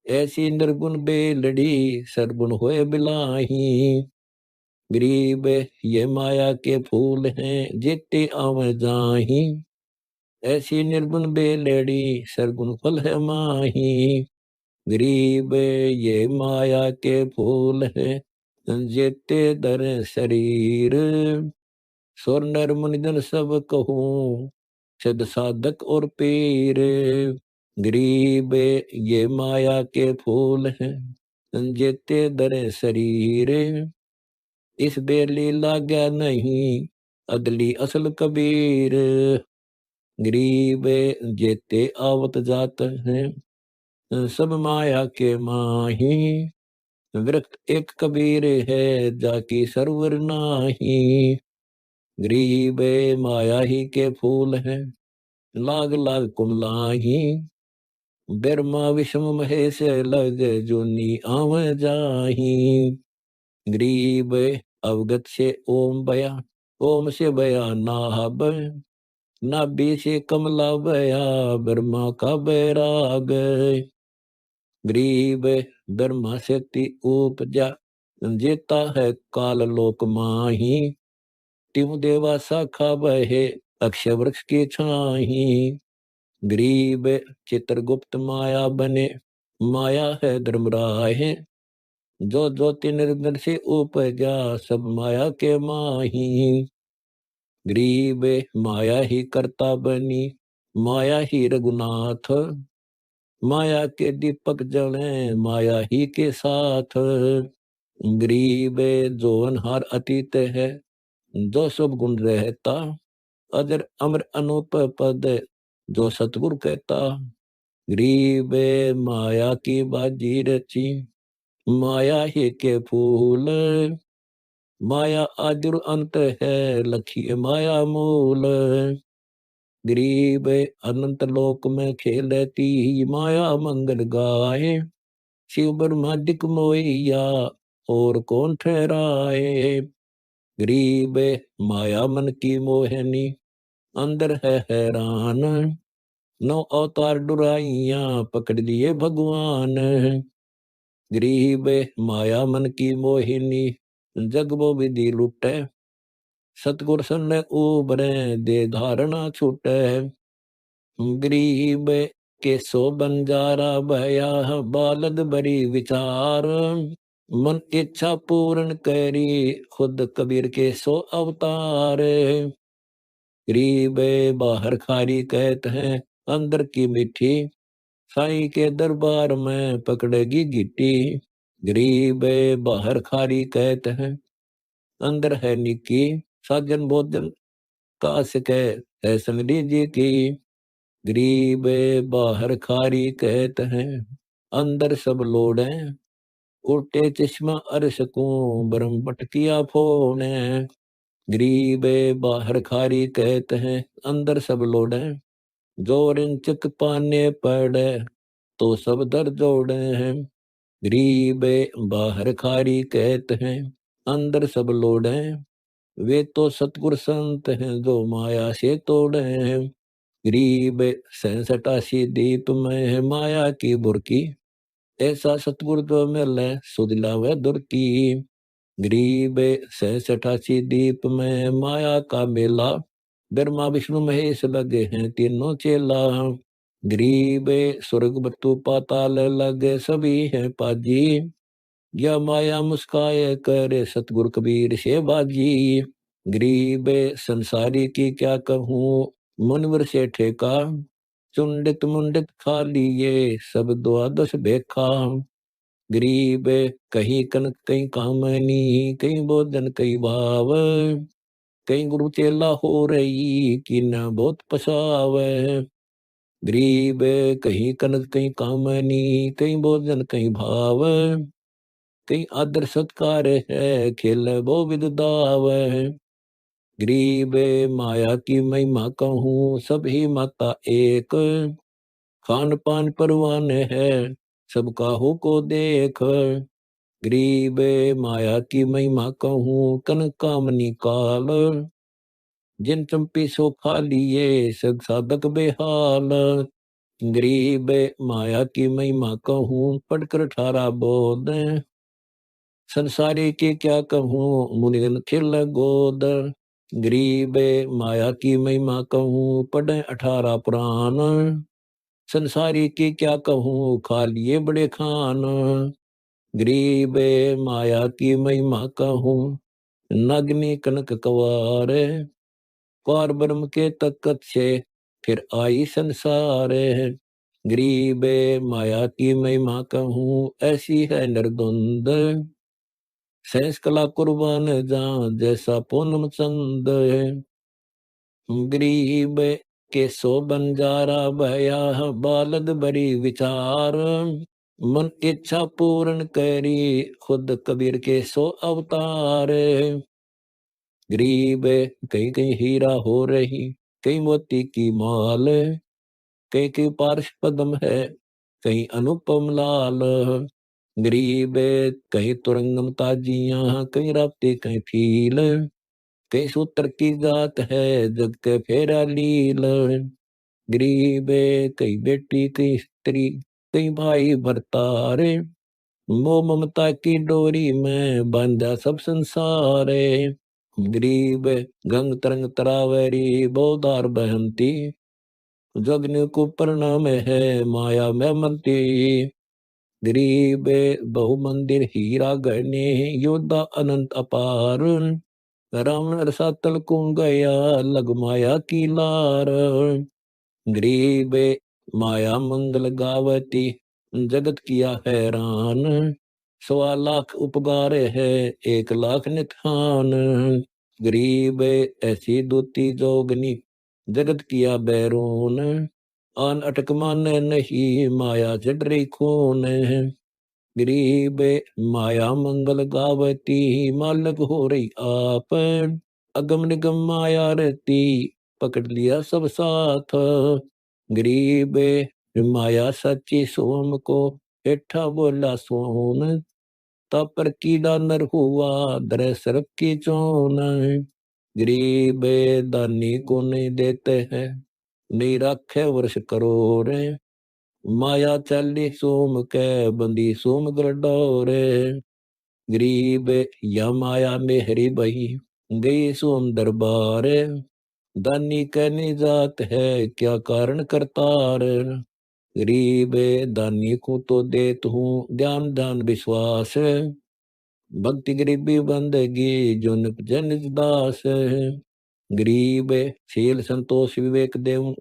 ऐसी निर्गुण बेलड़ी, सरगुण होए बिलाही। गरीब ये माया के फूल हैं, जेते आवे जाही। ऐसी निर्गुण बेलड़ी, सरगुण फल है माही। गरीब ये माया के फूल है, जेते दर शरीर। सुर नर मुनिजन सब कहूँ, सिद्ध साधक और पीर। गरीब ये माया के फूल हैं, जेते दर शरीर। इस बेली लाग्या नहीं, अदली असल कबीर। गरीब जेते आवत जात हैं, सब माया के माही। वृक्ष एक कबीर है, जाकी सरवर नाही। गरीब माया ही के फूल हैं, लाग लाग कुमलाही। ब्रह्मा विष्णु महेश लग, जोनी आव जाही। गरीब अवगत से ओम बया, ओम से बया नाहब। नाभि से कमला बया, ब्रह्मा का बैराग। गरीब ब्रह्मा शक्ति उपजा, जेता है काल लोक माही। त्यों देवा शाखा बहे, अक्षय वृक्ष की छाही। गरीब चित्रगुप्त माया बने, माया है धर्मराय। जो ज्योति निर्गुण से उपजा, सब माया के माही। गरीब माया ही करता बनी, माया ही रघुनाथ। माया के दीपक जले, माया ही के साथ। गरीब जो अनहार अतीत है, जो सब गुण रहता। अजर अमर अनूप पद, जो सतगुरु कहता। गरीब माया की बाजी रची, माया ही के फूल। माया आदिर अंत है, लखी माया मूल। गरीब अनंत लोक में खेलती, माया मंगल गाए। शिव ब्रह्मादिक मोहिया, और कौन ठहराए। गरीब माया मन की मोहनी, अंदर है हैरान। नौ अवतार डुराइया, पकड़ लिए भगवान। गरीब माया मन की मोहिनी, जग वो विधि लुटे। सतगुर सन उबरे, दे धारणा छूटे। गरीब के सो बंजारा भया, बालद बड़ी विचार। मन इच्छा पूर्ण करी, खुद कबीर के सो अवतार। गरीब बाहर खारी कहते हैं, अंदर की मीठी। साईं के दरबार में पकड़ेगी गिट्टी। गरीब बाहर खारी कहते हैं, अंदर है निकी। साजन भोजन काश कह है संगरी जी की। गरीब बाहर खारी कहते हैं, अंदर सब लोड़े। उल्टे चश्मा अरस को ब्रह्म पटकिया फोड़े। गरीब बाहर खारी कहते हैं अंदर सब लोड़े। जोर इंचक पाने पड़े तो सब दर जोड़े हैं। गरीब बाहर खारी कहते हैं अंदर सब लोड़े। वे तो सतगुर संत हैं जो माया से तोड़े हैं। गरीब 67 दीप में है माया की बुरकी। ऐसा सतगुर जो मिले सुध लावे दुर की। गरीब 67 दीप में माया का मेला। ब्रह्मा विष्णु महेश लगे हैं तीनों चेला। गरीब स्वर्ग बतु पाताल लगे सभी हैं पाजी। या माया मुस्काए करे सतगुर कबीर से बाजी। गरीब संसारी की क्या कहूँ मुनवर से ठेका। चुंडित मुंडित खा लिए सब द्वादश बेखा। गरीब कहीं कनक कहीं कामनी कहीं भोजन कहीं भाव। कहीं गुरु चेला हो रही कि न बहुत पछावे। गरीब कहीं कनक कहीं कामनी कहीं भोजन कहीं भाव। कहीं आदर सत्कार है खेल वो विद दाव। गरीब माया की महिमा कहूँ सभी माता एक। खान पान परवान है सबका हो को देख। गरीब माया की महिमा कहूँ कनक कामनी काल। जिन चंपी सो खा लिए सद साधक बेहाल। गरीब माया की महिमा कहूँ पढ़कर 18 बोध। संसारी की क्या कहूँ मुनिगन खिल गोद। गरीब माया की महिमा कहूँ पढ़े 18 पुराण। संसारी की क्या कहूँ खा लिए बड़े खान। गरीब माया की महिमा कहूँ नग्नि कनक कवार। कौर ब्रह्म के तकत से फिर आई संसार। गरीब माया की महिमा कहूँ ऐसी है निर्द्वंद। सहस कला कुर्बान जहाँ जैसा पूनम चंद। गरीब के सो बंजारा भया बालद बड़ी विचार। मन इच्छा पूर्ण करी खुद कबीर के सो अवतार। गरीब कहीं कहीं हीरा हो रही कहीं मोती की माल। कहीं कहीं पार्श पद्म है कहीं अनुपम लाल। गरीब कहीं तुरंगम ताजियां कहीं राप्ती कहीं फील। कहीं सूत्र की जात है जग के फेरा लील। गरीब कहीं बेटी कहीं स्त्री कहीं भाई भरतार। मोह ममता की डोरी में बांधा सब संसार। गरीब गंग तरंग तरावरी बोधार बहंती। जगन को प्रणाम है माया में मनती। गरीब बहु मंदिर हीरा गहने योद्धा अनंत अपार। रावण रसातल को गया लग माया की लार। गरीब माया मंगल गावती जगत किया हैरान। 1.25 लाख उपगार है 1 लाख निथान। गरीब ऐसी दूती जोगनी जगत किया बैरून। आन अटक माने नहीं माया चढ़ रही खून। गरीब माया मंगल गावती मालक हो रही आप। अगम निगम माया रहती पकड़ लिया सब साथ। गरीब माया सच्ची सोम को हेठा बोला सोन। तापर कीड़ा नर हुआ दर सरप की चोन। गरीब दानी को नहीं देते हैं नहीं रखे वर्ष करोड़। माया चाली सोम के बंदी सोम गरडोरे। गरीब या माया मेहरी बही गई सोम दरबार। दानी कहनी जात है क्या कारण करतार। गरीब दानी को तो देत हूँ ज्ञान दान विश्वास। भक्ति गरीबी बंदगी जो जन दास। गरीब शील संतोष विवेक देव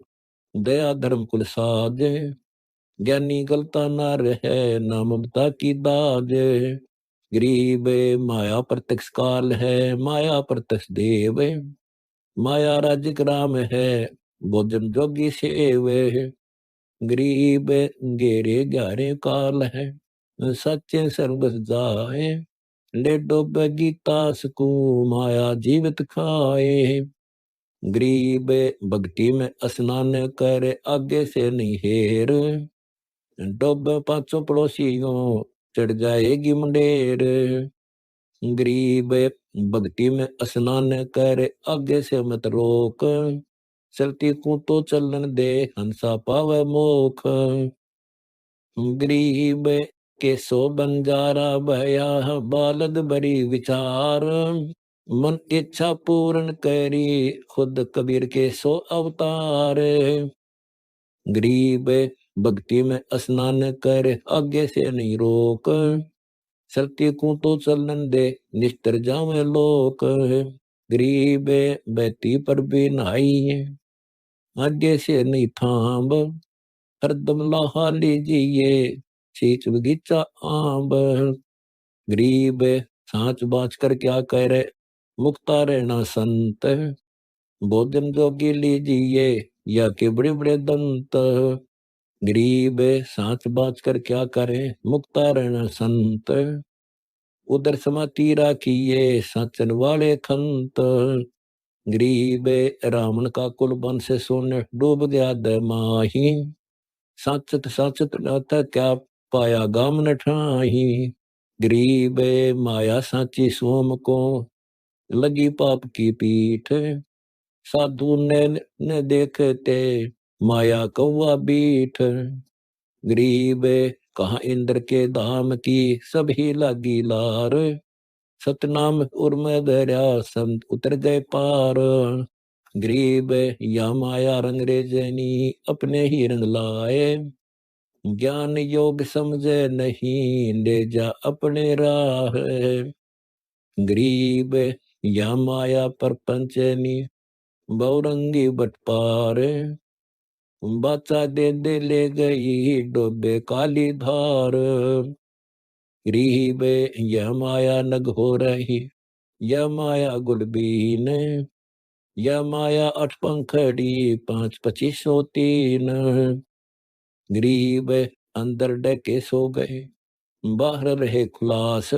दया धर्म कुल साज। ज्ञानी गलता ना रहे ना ममता की दाज। गरीब माया प्रत्यक्ष काल है माया प्रत्यक्ष देव। माया राज्य राम है भोजन जोगी सेव। गरीब गेरे ग्यारे काल है सच्चे सर्वस जाए, ले डोब गीता सकू माया जीवित खाए। गरीब भक्ति में स्नान कर आगे से नहीं हेर, डोब पांचों पड़ोसियों चढ़ जाएगी मुंडेर। गरीब भक्ति में स्नान कर आगे से मत रोक, चलती को तो चलन दे हंसा पावे मोख। गरीब के सो बंजारा भया बालद बड़ी विचार, मन इच्छा पूर्ण करी खुद कबीर के सो अवतार। गरीब भक्ति में स्नान कर आगे से नहीं रोक, चलती को तो चलन दे निस्तर जावे लोक। गरीब बहती पर भी नहाई, आगे से नहीं थाम, हरदम लाहा लीजिए शीच बगीचा आंब। गरीब सांच बाच कर क्या करे मुक्ता रहना संत, भोजन जोगी लीजिए या के बड़े बड़े दंत। गरीब सांच बाच कर क्या करे मुक्ता रहना संत, उधर समाती राखिए साचन वाले खंत। गरीब रावण का कुल बन से सोने डूब गया दे माही, साचत साचत नाता क्या पाया गाम न ठाही। गरीब माया साची सोम को लगी पाप की पीठ, साधु ने देखते माया कौवा बीठ। गरीब कहा इंद्र के धाम की सभी लगी लार, सतनाम उर्म दरिया संत उतर गए पार। गरीब या माया रंगरेजनी अपने ही रंग लाए, ज्ञान योग समझे नहीं ले जा अपने राह। गरीब या माया परपंचनी बहुरंगी बटपार, बाचा दे ले गई डोबे काली धार। गरीब यह माया नग हो रही, यह माया गुलबीन, यह माया अठ पंखड़ी 5-25-3। गरीब अंदर डके सो गए बाहर रहे खुलास,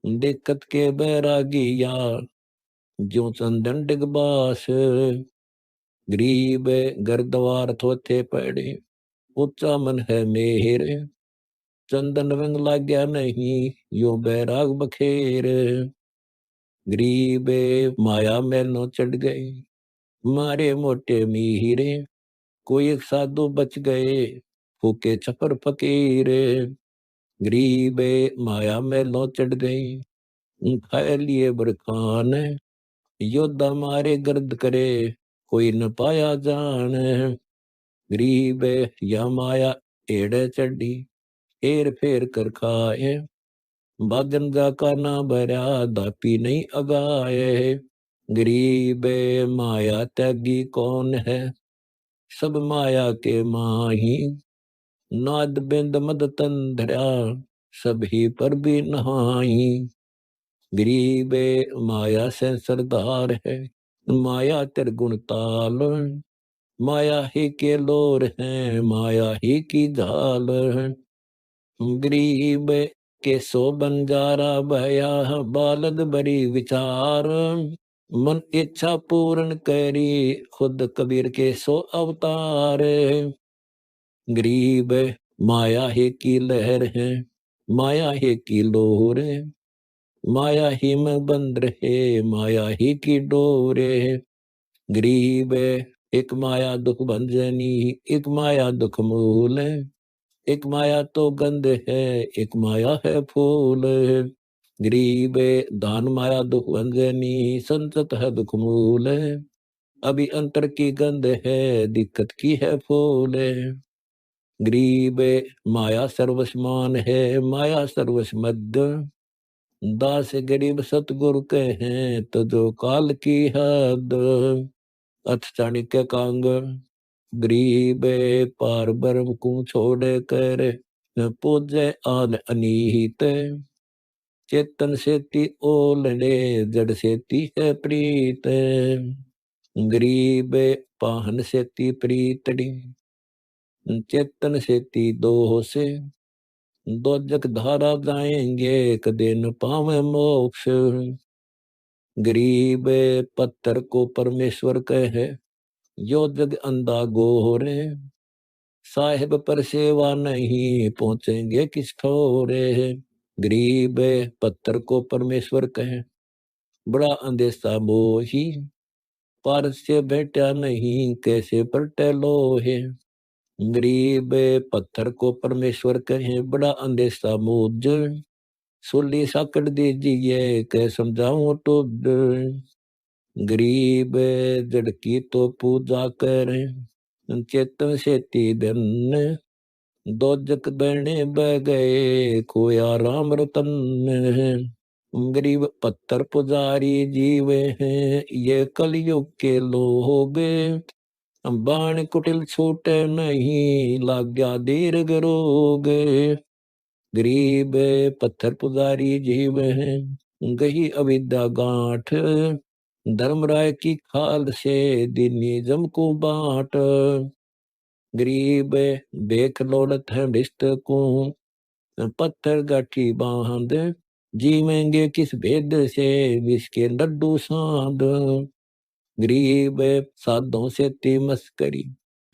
दिक्कत के बैरागिया जो चंदन डिगबास। गरीब घर द्वार थोथे पड़े ऊंचा मन है मेहर, चंदन रंग लाग्या नहीं यो बैराग बखेर। गरीब माया में नो चढ़ गए मारे मोटे मीरे, कोई एक साधु बच गए फूके छपर फकीर। गरीब माया में लो चढ़ गई खाए लिए बरखान, योद्धा मारे गर्द करे कोई न पाया जान। गरीब या माया एड़े चढ़ी हेर फेर कर खाए, बागन जा का ना भरा दापी नहीं अगाए। गरीब माया त्यागी कौन है सब माया के माही, नाद बिंद मद तन धरा सभी पर भी नहाई। गरीब माया से सरदार है माया त्रिगुण ताल, माया ही के लोर है माया ही की झाल। गरीब के सो बंजारा भया बालद बड़ी विचार, मन इच्छा पूर्ण करी खुद कबीर के सो अवतार। गरीब माया ही की लहर है माया ही की लोर, माया ही में बंद रहे माया ही की डोरे। गरीब एक माया दुख भंजनी एक माया दुख मूल, एक माया तो गंध है एक माया है फूल। गरीब दान माया दुख भंजनी संसत है दुख मूल, अभी अंतर की गंध है दिक्कत की है फूल। गरीब माया सर्वस्मान है माया सर्वस मध्य, दास गरीब सतगुरु के हैं तो जो काल की हद। अथ चाणक्य कांग गरीब पार ब्रह्म को छोड़ कर पूजे आन अनीत, चेतन सेती ओलने जड़ सेती है प्रीत। गरीब पाहन सेती प्रीतड़ी, चेतन सेती दोह से दोजक धारा जाएंगे कदे न पावे मोक्ष। गरीब पत्थर को परमेश्वर कहे, यो जग अंधा गोरे। साहिब पर सेवा नहीं पहुंचेंगे किस ठोरे। गरीब पत्थर को परमेश्वर कहे, बड़ा अंदेशा मोही। पारस से बैठा नहीं कैसे पलटे लोहे। गरीब पत्थर को परमेश्वर कहे, बड़ा अंदेशा मुझ। सुली साकड़ दीजिए कै समझाऊं तो। गरीब जड़ की तो पूजा करें, चेतन से धन। दोजक बहने बह गए खोया राम रतन। गरीब पत्थर पुजारी जीवे हैं ये कलयुग के लोग। बाण कुटिल छूटे नहीं लाग गया दीर्घ रोग। गरीब पत्थर पुजारी जीव हैं गही अविद्या गांठ। धर्मराय की खाल से दिनी जम को बांट। गरीब बेख लोड़त है भ्रिष्ट को पत्थर गाठी बांध। जीवेंगे किस भेद से विष के लड्डू साध। गरीब साधों से ती मस्करी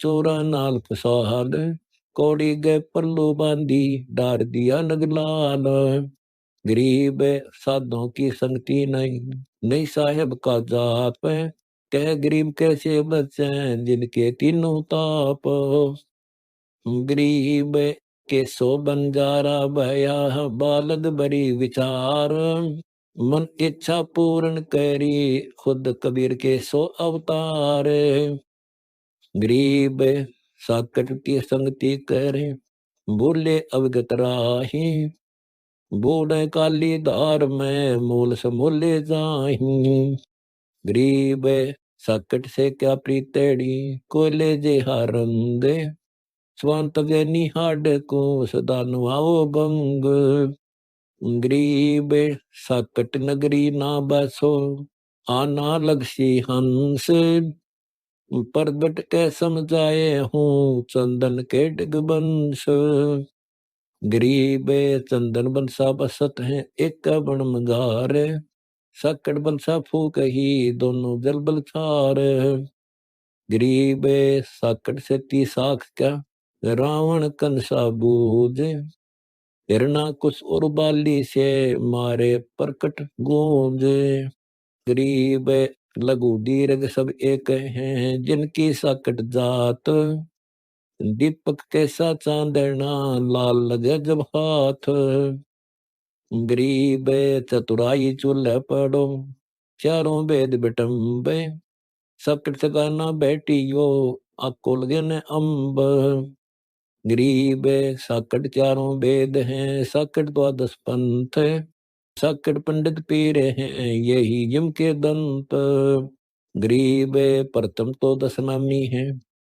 चोरा नाल फसाद। कौड़ी गए पल्लू बांधी डार दिया नगलाल। गरीब साधों की संगति नहीं नहीं साहेब का जाप। कह गरीब कैसे बचे जिनके तीनों ताप। गरीब के सो बंजारा भया बालद बड़ी विचार। मन इच्छा पूर्ण करी खुद कबीर के सो अवतार। गरीब साकट की संगति करे बोले अवगत राही। बूढ़े काली धार में मूल समूले जाही। गरीब साकट से क्या प्रीतेड़ी कोयले जे हारंदे। स्वांत निहाड को सदा नुआओ बंग। गरीब साकट नगरी ना बसो आना लगसी हंस। परबट के समझाए हूँ चंदन के डिगबंश। गरीब चंदन बंसा बसत है एक बन मंगार। साकट बंसा फूक ही दोनों जल बलछार। गरीब साकट से ती साख क्या रावण कंसा बूझ। हिरणा कुछ और बाली से मारे प्रकट गूंज। गरीब लघु दीर्घ सब एक हैं जिनकी साकट जात। दीपक कैसा चांदना लाल लगे जब हाथ। गरीब चतुराई चूल्हे पड़ो चारों वेद बिटम्बे। साकट सगाना बैठियो आको लगे न अम्ब। गरीब साकट चारों वेद हैं साकट द्वादश पंथ। साकट पंडित पीर हैं यही यम के दंत। गरीब प्रथम तो दशनामी है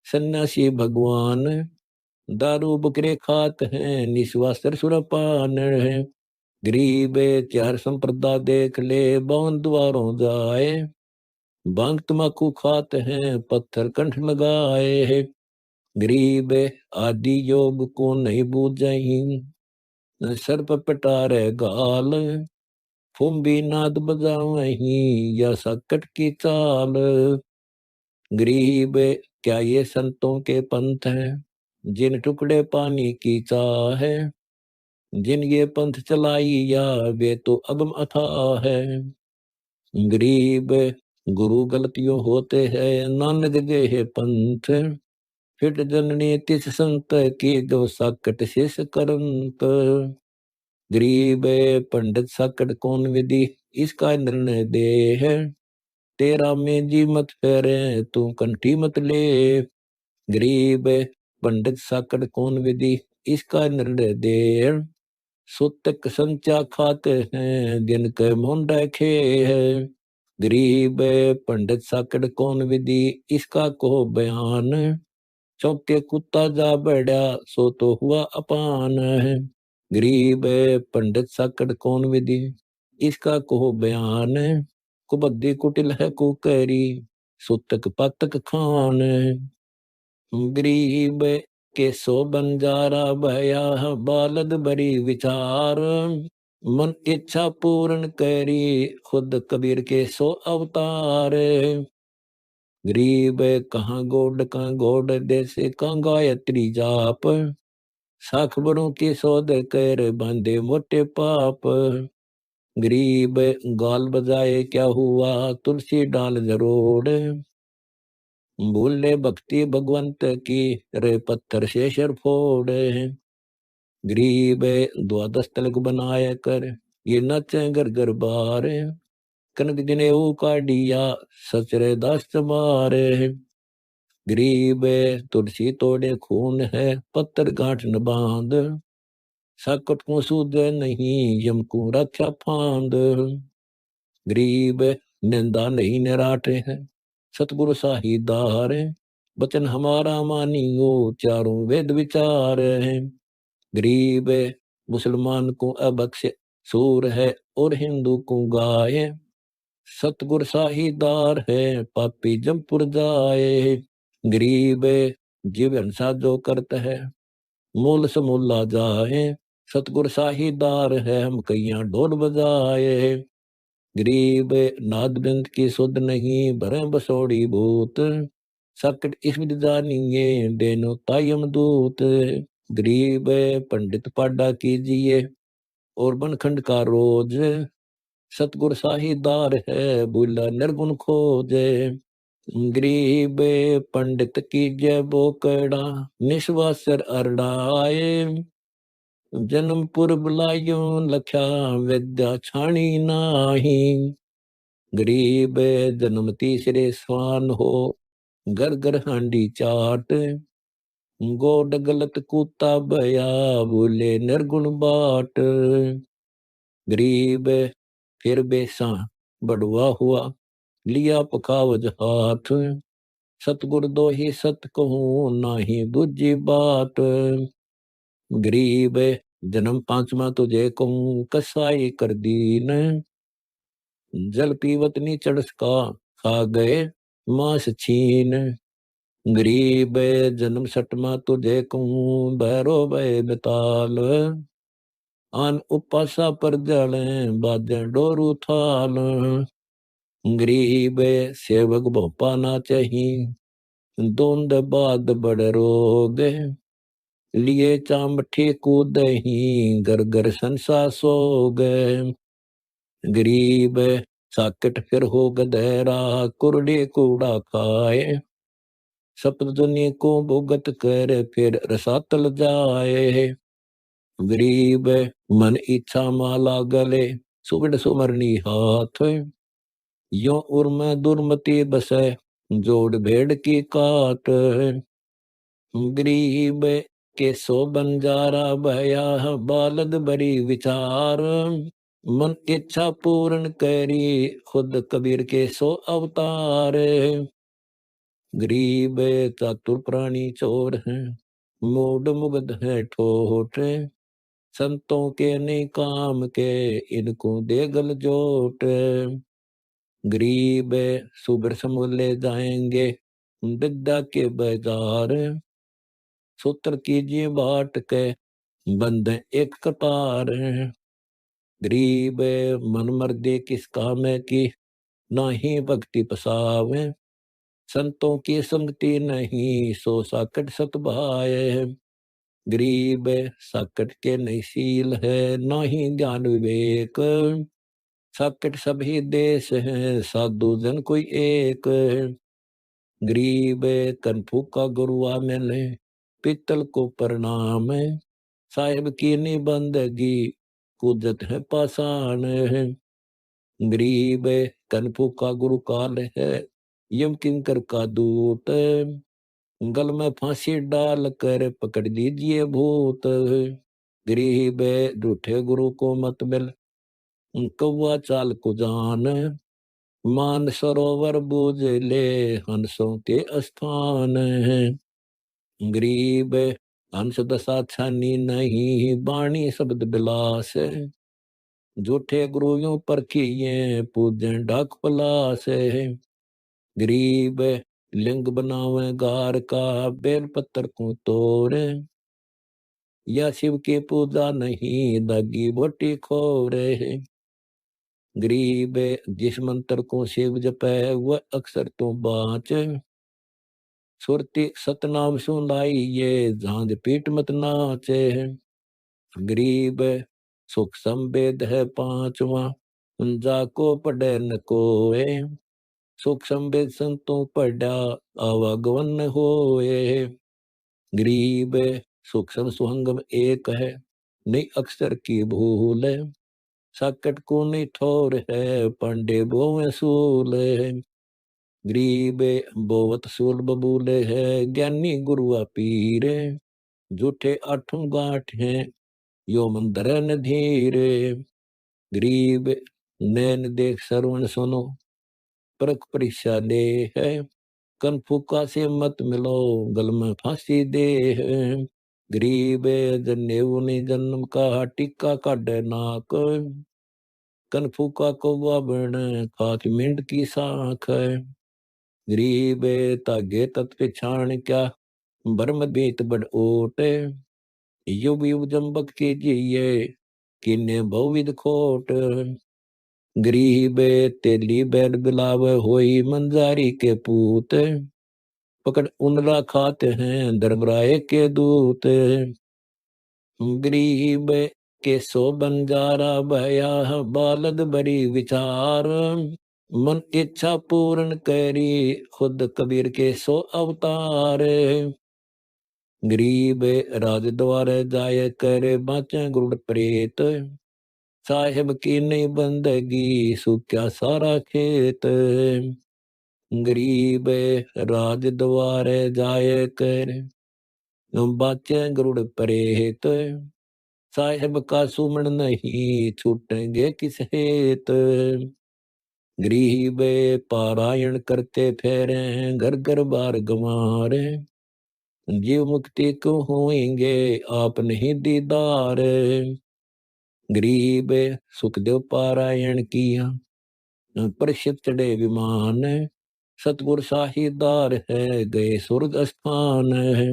सन्यासी भगवान। दारू बकरे खात हैं निस्वास्त्र सुरपान है। गरीब चार संप्रदा देख ले बावन द्वारों जाए। भांग तमाकू खात हैं पत्थर कंठ लगाए है। गरीब आदि योग को नहीं बूझही सर्प पटारे गाल। फुम्बी नाद बजावही या साकट की चाल। गरीब क्या ये संतों के पंथ है जिन टुकड़े पानी की चाह है। जिन ये पंथ चलाई या वे तो अगम अथाह है। गरीब गुरु गलतियों होते हैं नानक गए पंथ। फिट जननी तिस संत की गो साकट शेष करंत। गरीब पंडित साकट कौन विधि इसका निर्णय दे है। तेरा में जी मत फेरे तू कंठी मत ले। गरीब पंडित साकट कौन विधि इसका निर्णय दे। सुतक संचा खाते हैं जिनके मुंड खे है। गरीब पंडित साकट कौन विधि इसका को बयान। चौके कुत्ता जा बैठा सो तो हुआ अपान है। गरीब पंडित साकट कौन विधि इसका को बयान। कुबद्दी कुटिल है कुकरी सुतक पातक खान। गरीब के सो बंजारा भया बालद बरी विचार। मन इच्छा पूर्ण करी खुद कबीर के सो अवतार। गरीब कहाँ गोड देसे कहाँ गायत्री जाप। साखबरों की सौद कर बांधे मोटे पाप। गरीब गाल बजाए क्या हुआ तुलसी डाल जरोड़। भूले भक्ति भगवंत की रे पत्थर से शर फोड़। गरीब द्वादश तलक बनाए कर ये नचे घर घर बार। कनक जनेऊ काढ़िया सचरे दास चमारे। गरीब तुलसी तोड़े खून है पत्थर गांठ न बांध। साकट को सूद नहीं यम को रक्षा फांद। गरीब निंदा नहीं निराटे है सतगुरु साहिदार। वचन हमारा मानियो चारों वेद विचार है। गरीब मुसलमान को अबक्ष सूर है और हिंदू को गाय। सतगुर साहिदार है पापी जमपुर जाए। गरीब जीव हिंसा जो करता है मूल समूला जाए। सतगुर साहिदार है हम कैया ढोल बजाए। गरीब नाद बिंद की सुध नहीं भरे बसोड़ी भूत। सकट इसमित जानिए देनो तायम दूत। गरीब पंडित पाडा कीजिए और बनखंड का रोज। सतगुर साहिदार है भूला निर्गुण खोजे। गरीब पंडित कीजिए बोकड़ा निस्वासर अरडाए। जन्मपुर बुलायो लख्या विद्या छाणी नाही। गरीब जन्म तीसरे स्वान हो घर घर हांडी चाट। गोड गलत कूता बया बोले निर्गुण बाट। गरीब फिर बेसा बड़ुआ हुआ लिया पकावज हाथ। सतगुर दो ही सत कहूँ नाही दूजी बात। गरीब जन्म पांचवा तुझे कहूँ कसाई कर दीन। जल पीवत नी चढ़सका खा गए मांस छीन। गरीब जन्म सटमा तुझे कहूँ भैरो भय बेताल। आन उपासा पर जले बाजे डोरू थाल। गरीब सेवक भोपा ना चही दोंद बाद बड़ रोग। लिए चामठे कूद ही घर घर संसा सोग। गरीब साकट फिर हो गधेरा कुरडे कूड़ा खाए। सप्त दुनिया को भुगत कर फिर रसातल जाए। गरीब मन इच्छा माला गले सुबड़ सुमरनी हाथ। यो उर्म दुर्मति बसे जोड़ भेड़ की काट। गरीब के सो बंजारा भया बालद बरी विचार। मन इच्छा पूर्ण करी खुद कबीर के सो अवतार। गरीब चातुर प्राणी चोर है मूड मुग्ध है ठोठ। संतों के नहीं काम के इनको देगल जोट। गरीब सुबर समूह ले जाएंगे विद्या के बाजार। सूत्र कीजिए बाट के बंद एक कतार। गरीब मन मर्दे किस काम की नाही भक्ति पसावे। संतों की संगति नहीं सो साकट सतभाए। गरीब साकट के नहीं शील है नाही ज्ञान विवेक। साकट सभी देश है साधु जन कोई एक। गरीब कनफू का गुरुआ मिले पित्तल को प्रणाम। साहिब की निबंदगी कुदत है पाषाण है। गरीब कनफू का गुरु काल है यम किंकर का दूत। गल में फांसी डाल कर पकड़ लीजिए भूत। गरीब रूठे गुरु को मत मिल कौआ चाल को जान। मान सरोवर बूझ ले हंसों के स्थान है। गरीब हंस दशा छानी नहीं बाणी शब्द बिलास। झूठे गुरुओं पर किए पूजन डाक पलास। गरीब लिंग बनावे गार का, बेल पत्थर को तोड़े। या शिव की पूजा नहीं, दागी बोटी खोरे। गरीब जिस मंत्र को शिव जपे, वह अक्सर तो बाँचे। सुरती सतनाम सुनाई ये, झांझ पीट मत नाचे। गरीब सुख संवेद है पांचवा, जाको पढ़े न कोय। सुख संवेद संतों पढ़ा, आवागवन होए। गरीब सुख सम सुहंगम एक है, नहीं अक्षर की भूल। साकट को नहीं ठोर है, पांडे बोवे सूल। गरीब बोवत सूल बबूले है, ज्ञानी गुरुआ पीर। झूठे आठों गांठ हैं, यो मंदर न धीरे। गरीब नैन देख सरवण सुनो, परख परीक्षा ले है। कन फूका से मत मिलो, गल में फांसी दे है। गरीब जनेऊ ने जन्म का, टिक्का काटे नाक। कन फूका को बाबण, खाक मिंड की साख। गरीब तागे तत् पिछाण क्या, भरम बीत बड़ ओट। युग युग जम्बक के जिये, किन्ने बहुविध खोट। गरीब तेली बैल बिलाव होई, मंजारी के पूत। पकड़ उनला खाते हैं, धर्मराय के दूत। गरीब के सो बंजारा भया, बालद बड़ी विचार। मन इच्छा पूर्ण करी, खुद कबीर के सो अवतार। गरीब राज द्वार जाय करे, बाँचे गुरुड़ प्रेत। साहेब की नहीं बंदगी, सूख्या सारा खेत। गरीब राज द्वार जाय कर, बाचे गरुड़ प्रेत। साहेब का सुमन नहीं, छूटेंगे किस हेत। गरीब पारायण करते फेरे, घर घर बार गंवारे। जीव मुक्ति को होएंगे, आप नहीं दीदार। गरीब सुखदेव पारायण किया, परिषद चढ़े विमान। सतगुर साहीदार है, गए स्वर्ग स्थान है।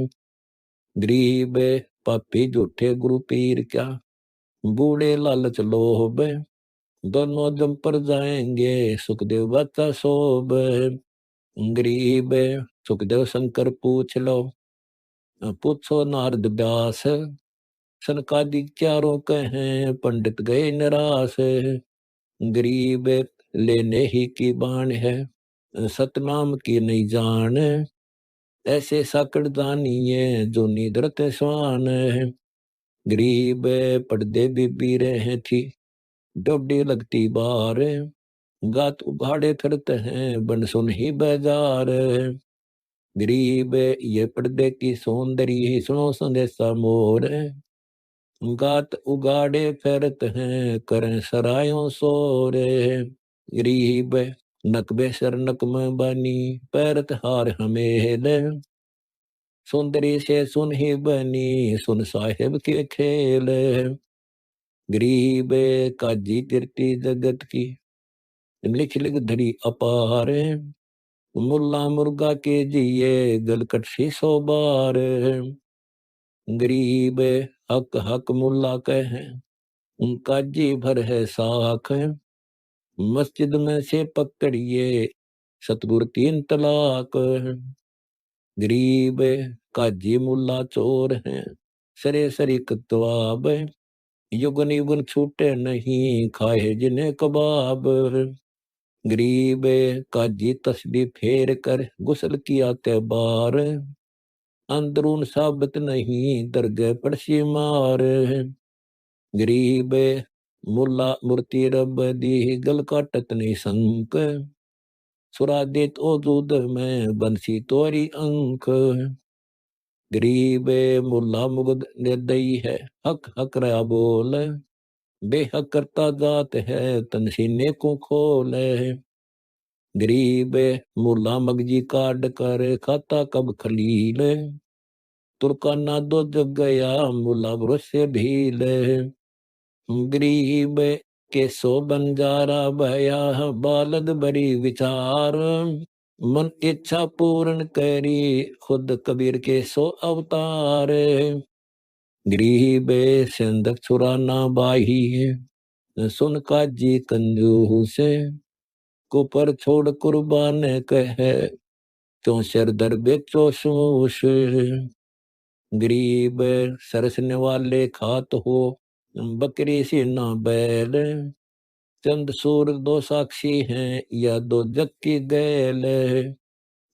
गरीब पापी झूठे गुरु पीर क्या, बूढ़े लालच लोभ। दोनों जम पर जाएंगे, सुखदेव बच्चा सोब। गरीब सुखदेव शंकर पूछ लो, पूछो नारद व्यास। सनकादि चारों कहें, पंडित गए निराश। गरीब लेने ही की बाण है, सतनाम की नहीं जान। ऐसे साकड़ दानिये, जो निधरत स्वान। गरीब पर्दे बीबी रहे थी, डोडी लगती बार। गात उघाड़े फिरते हैं, बन सुन ही बाजार। गरीब ये पर्दे की सौंदर्य, सुनो संदेशा मोर। गात उगाड़े फिरत हैं, करें सरायों सोरे। गरीब नकबे सर नकम बानी, पैरत हार हमेल। सौंदर्य से सुन ही बनी, सुन साहेब के खेल। गरीब काजी तिरती जगत की, लिख लिख धरी अपार। मुल्ला मुर्गा के जिए, गलकट सी सो बार। गरीब हक हक मुल्ला कहे, उनका जी भर है साख। मस्जिद में से पकड़िए, सतगुर 3 तलाक। गरीब काजी मुल्ला चोर हैं, सरे सरी कतवाब। युगन युगन छूटे नहीं, खाए जिन्हें कबाब। गरीब काजी तस्बीह फेर कर, गुसल किया ते बार। अंदरून साबित नहीं, दरगह पड़सी मार। गरीब मुल्ला मूर्ति रब दी, गल काटत नहीं संक। सुरादित ओ दूध में, बंसी तोरी अंक। गरीब मुल्ला मुगद निर्दयी है, हक हक रहा बोल। बेहक करता जात है, तन सीने को खोल। गरीब मुल्ला मगजी काट कर, खाता कब खलील। तुर्काना दो जग गया, मुल्ला ब्रश से भील। गरीब के सो बंजारा भया, बालद बड़ी विचार। मन इच्छा पूर्ण करी, खुद कबीर के सो अवतार। गरीब सिंधक छुराना बाही, सुन काजी कंजूस। कुपर छोड़ कुर्बान कहे, क्यों सिर दर बेचो सूस। गरीब सरसने वाले खात हो, बकरी सी ना बैल। चंद सूर दो साक्षी हैं, या दो जग की गैल।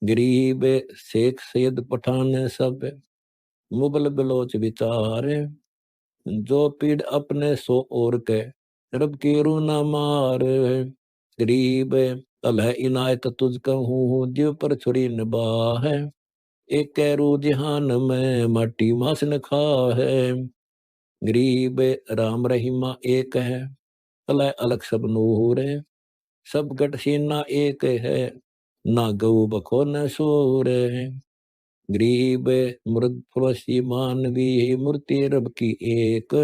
गरीब शेख सैयद पठान सब, मुगल बलोच विचार। जो पीड़ अपने सो और के, रब की रू ना मार। गरीब अल्लाह इनायत तुझ कहूँ, जीव पर छुरी निबाह है। एक कैरू जहान में माटी मास न खा है। गरीब राम रहीमा एक है, अल्लाह अलग सब नूर है। सब गट सीना एक है, ना गऊ बखो न सूर है। गरीब मृद फुलसी मानवी, मूर्ति रब की एक।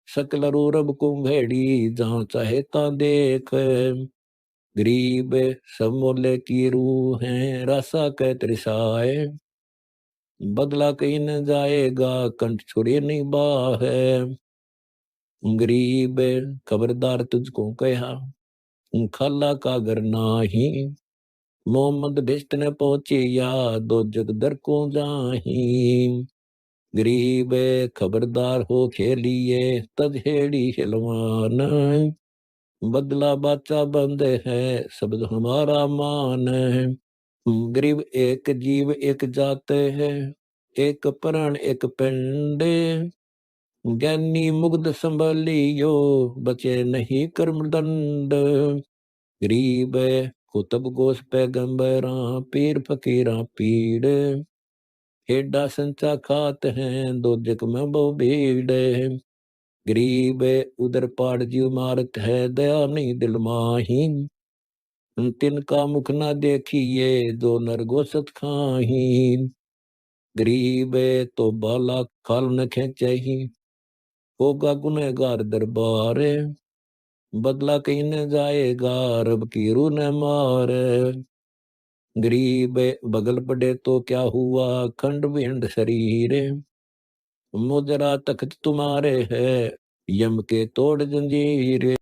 सकल रू रब कुंभेड़ी, जहाँ चाहे ता देख। गरीब सब मोले की रूह है, रासा कै त्रिसाए। बदला कहीं न जाएगा, कंठ छुरी नहीं बाह है। गरीब खबरदार तुझको कहा, खाला का घर नाही। मोहम्मद भिष्ट ने पहुंची या, दो जग दर को जाही। गरीब खबरदार हो खेलिए, तजहेड़ी हिलवान। बदला बाचा बंद है, शब्द हमारा मान है। गरीब एक जीव एक जात है, एक प्राण एक पिंड। ज्ञानी मुग्ध संभलियो, बचे नहीं कर्म दंड। गरीब कुतुब गोस पैगंबरा, पीर फकीरा पीड़। हेडा संचा खात हैं, दो जग में बहु भीड़। गरीब उधर पाड़ जीव मारत है, दया नहीं दिल माही। तिनका मुख ना देखिए, जो नर गोसत खाही। गरीब तो बाला खाल न खेचही, होगा गुनहगार दरबार। बदला कहीं न जाएगा, रब की रू न मार। गरीब बगल पड़े तो क्या हुआ, खंड विंड शरीर। मुजरा तख्त तुम्हारे है, यम के तोड़ जंजीर।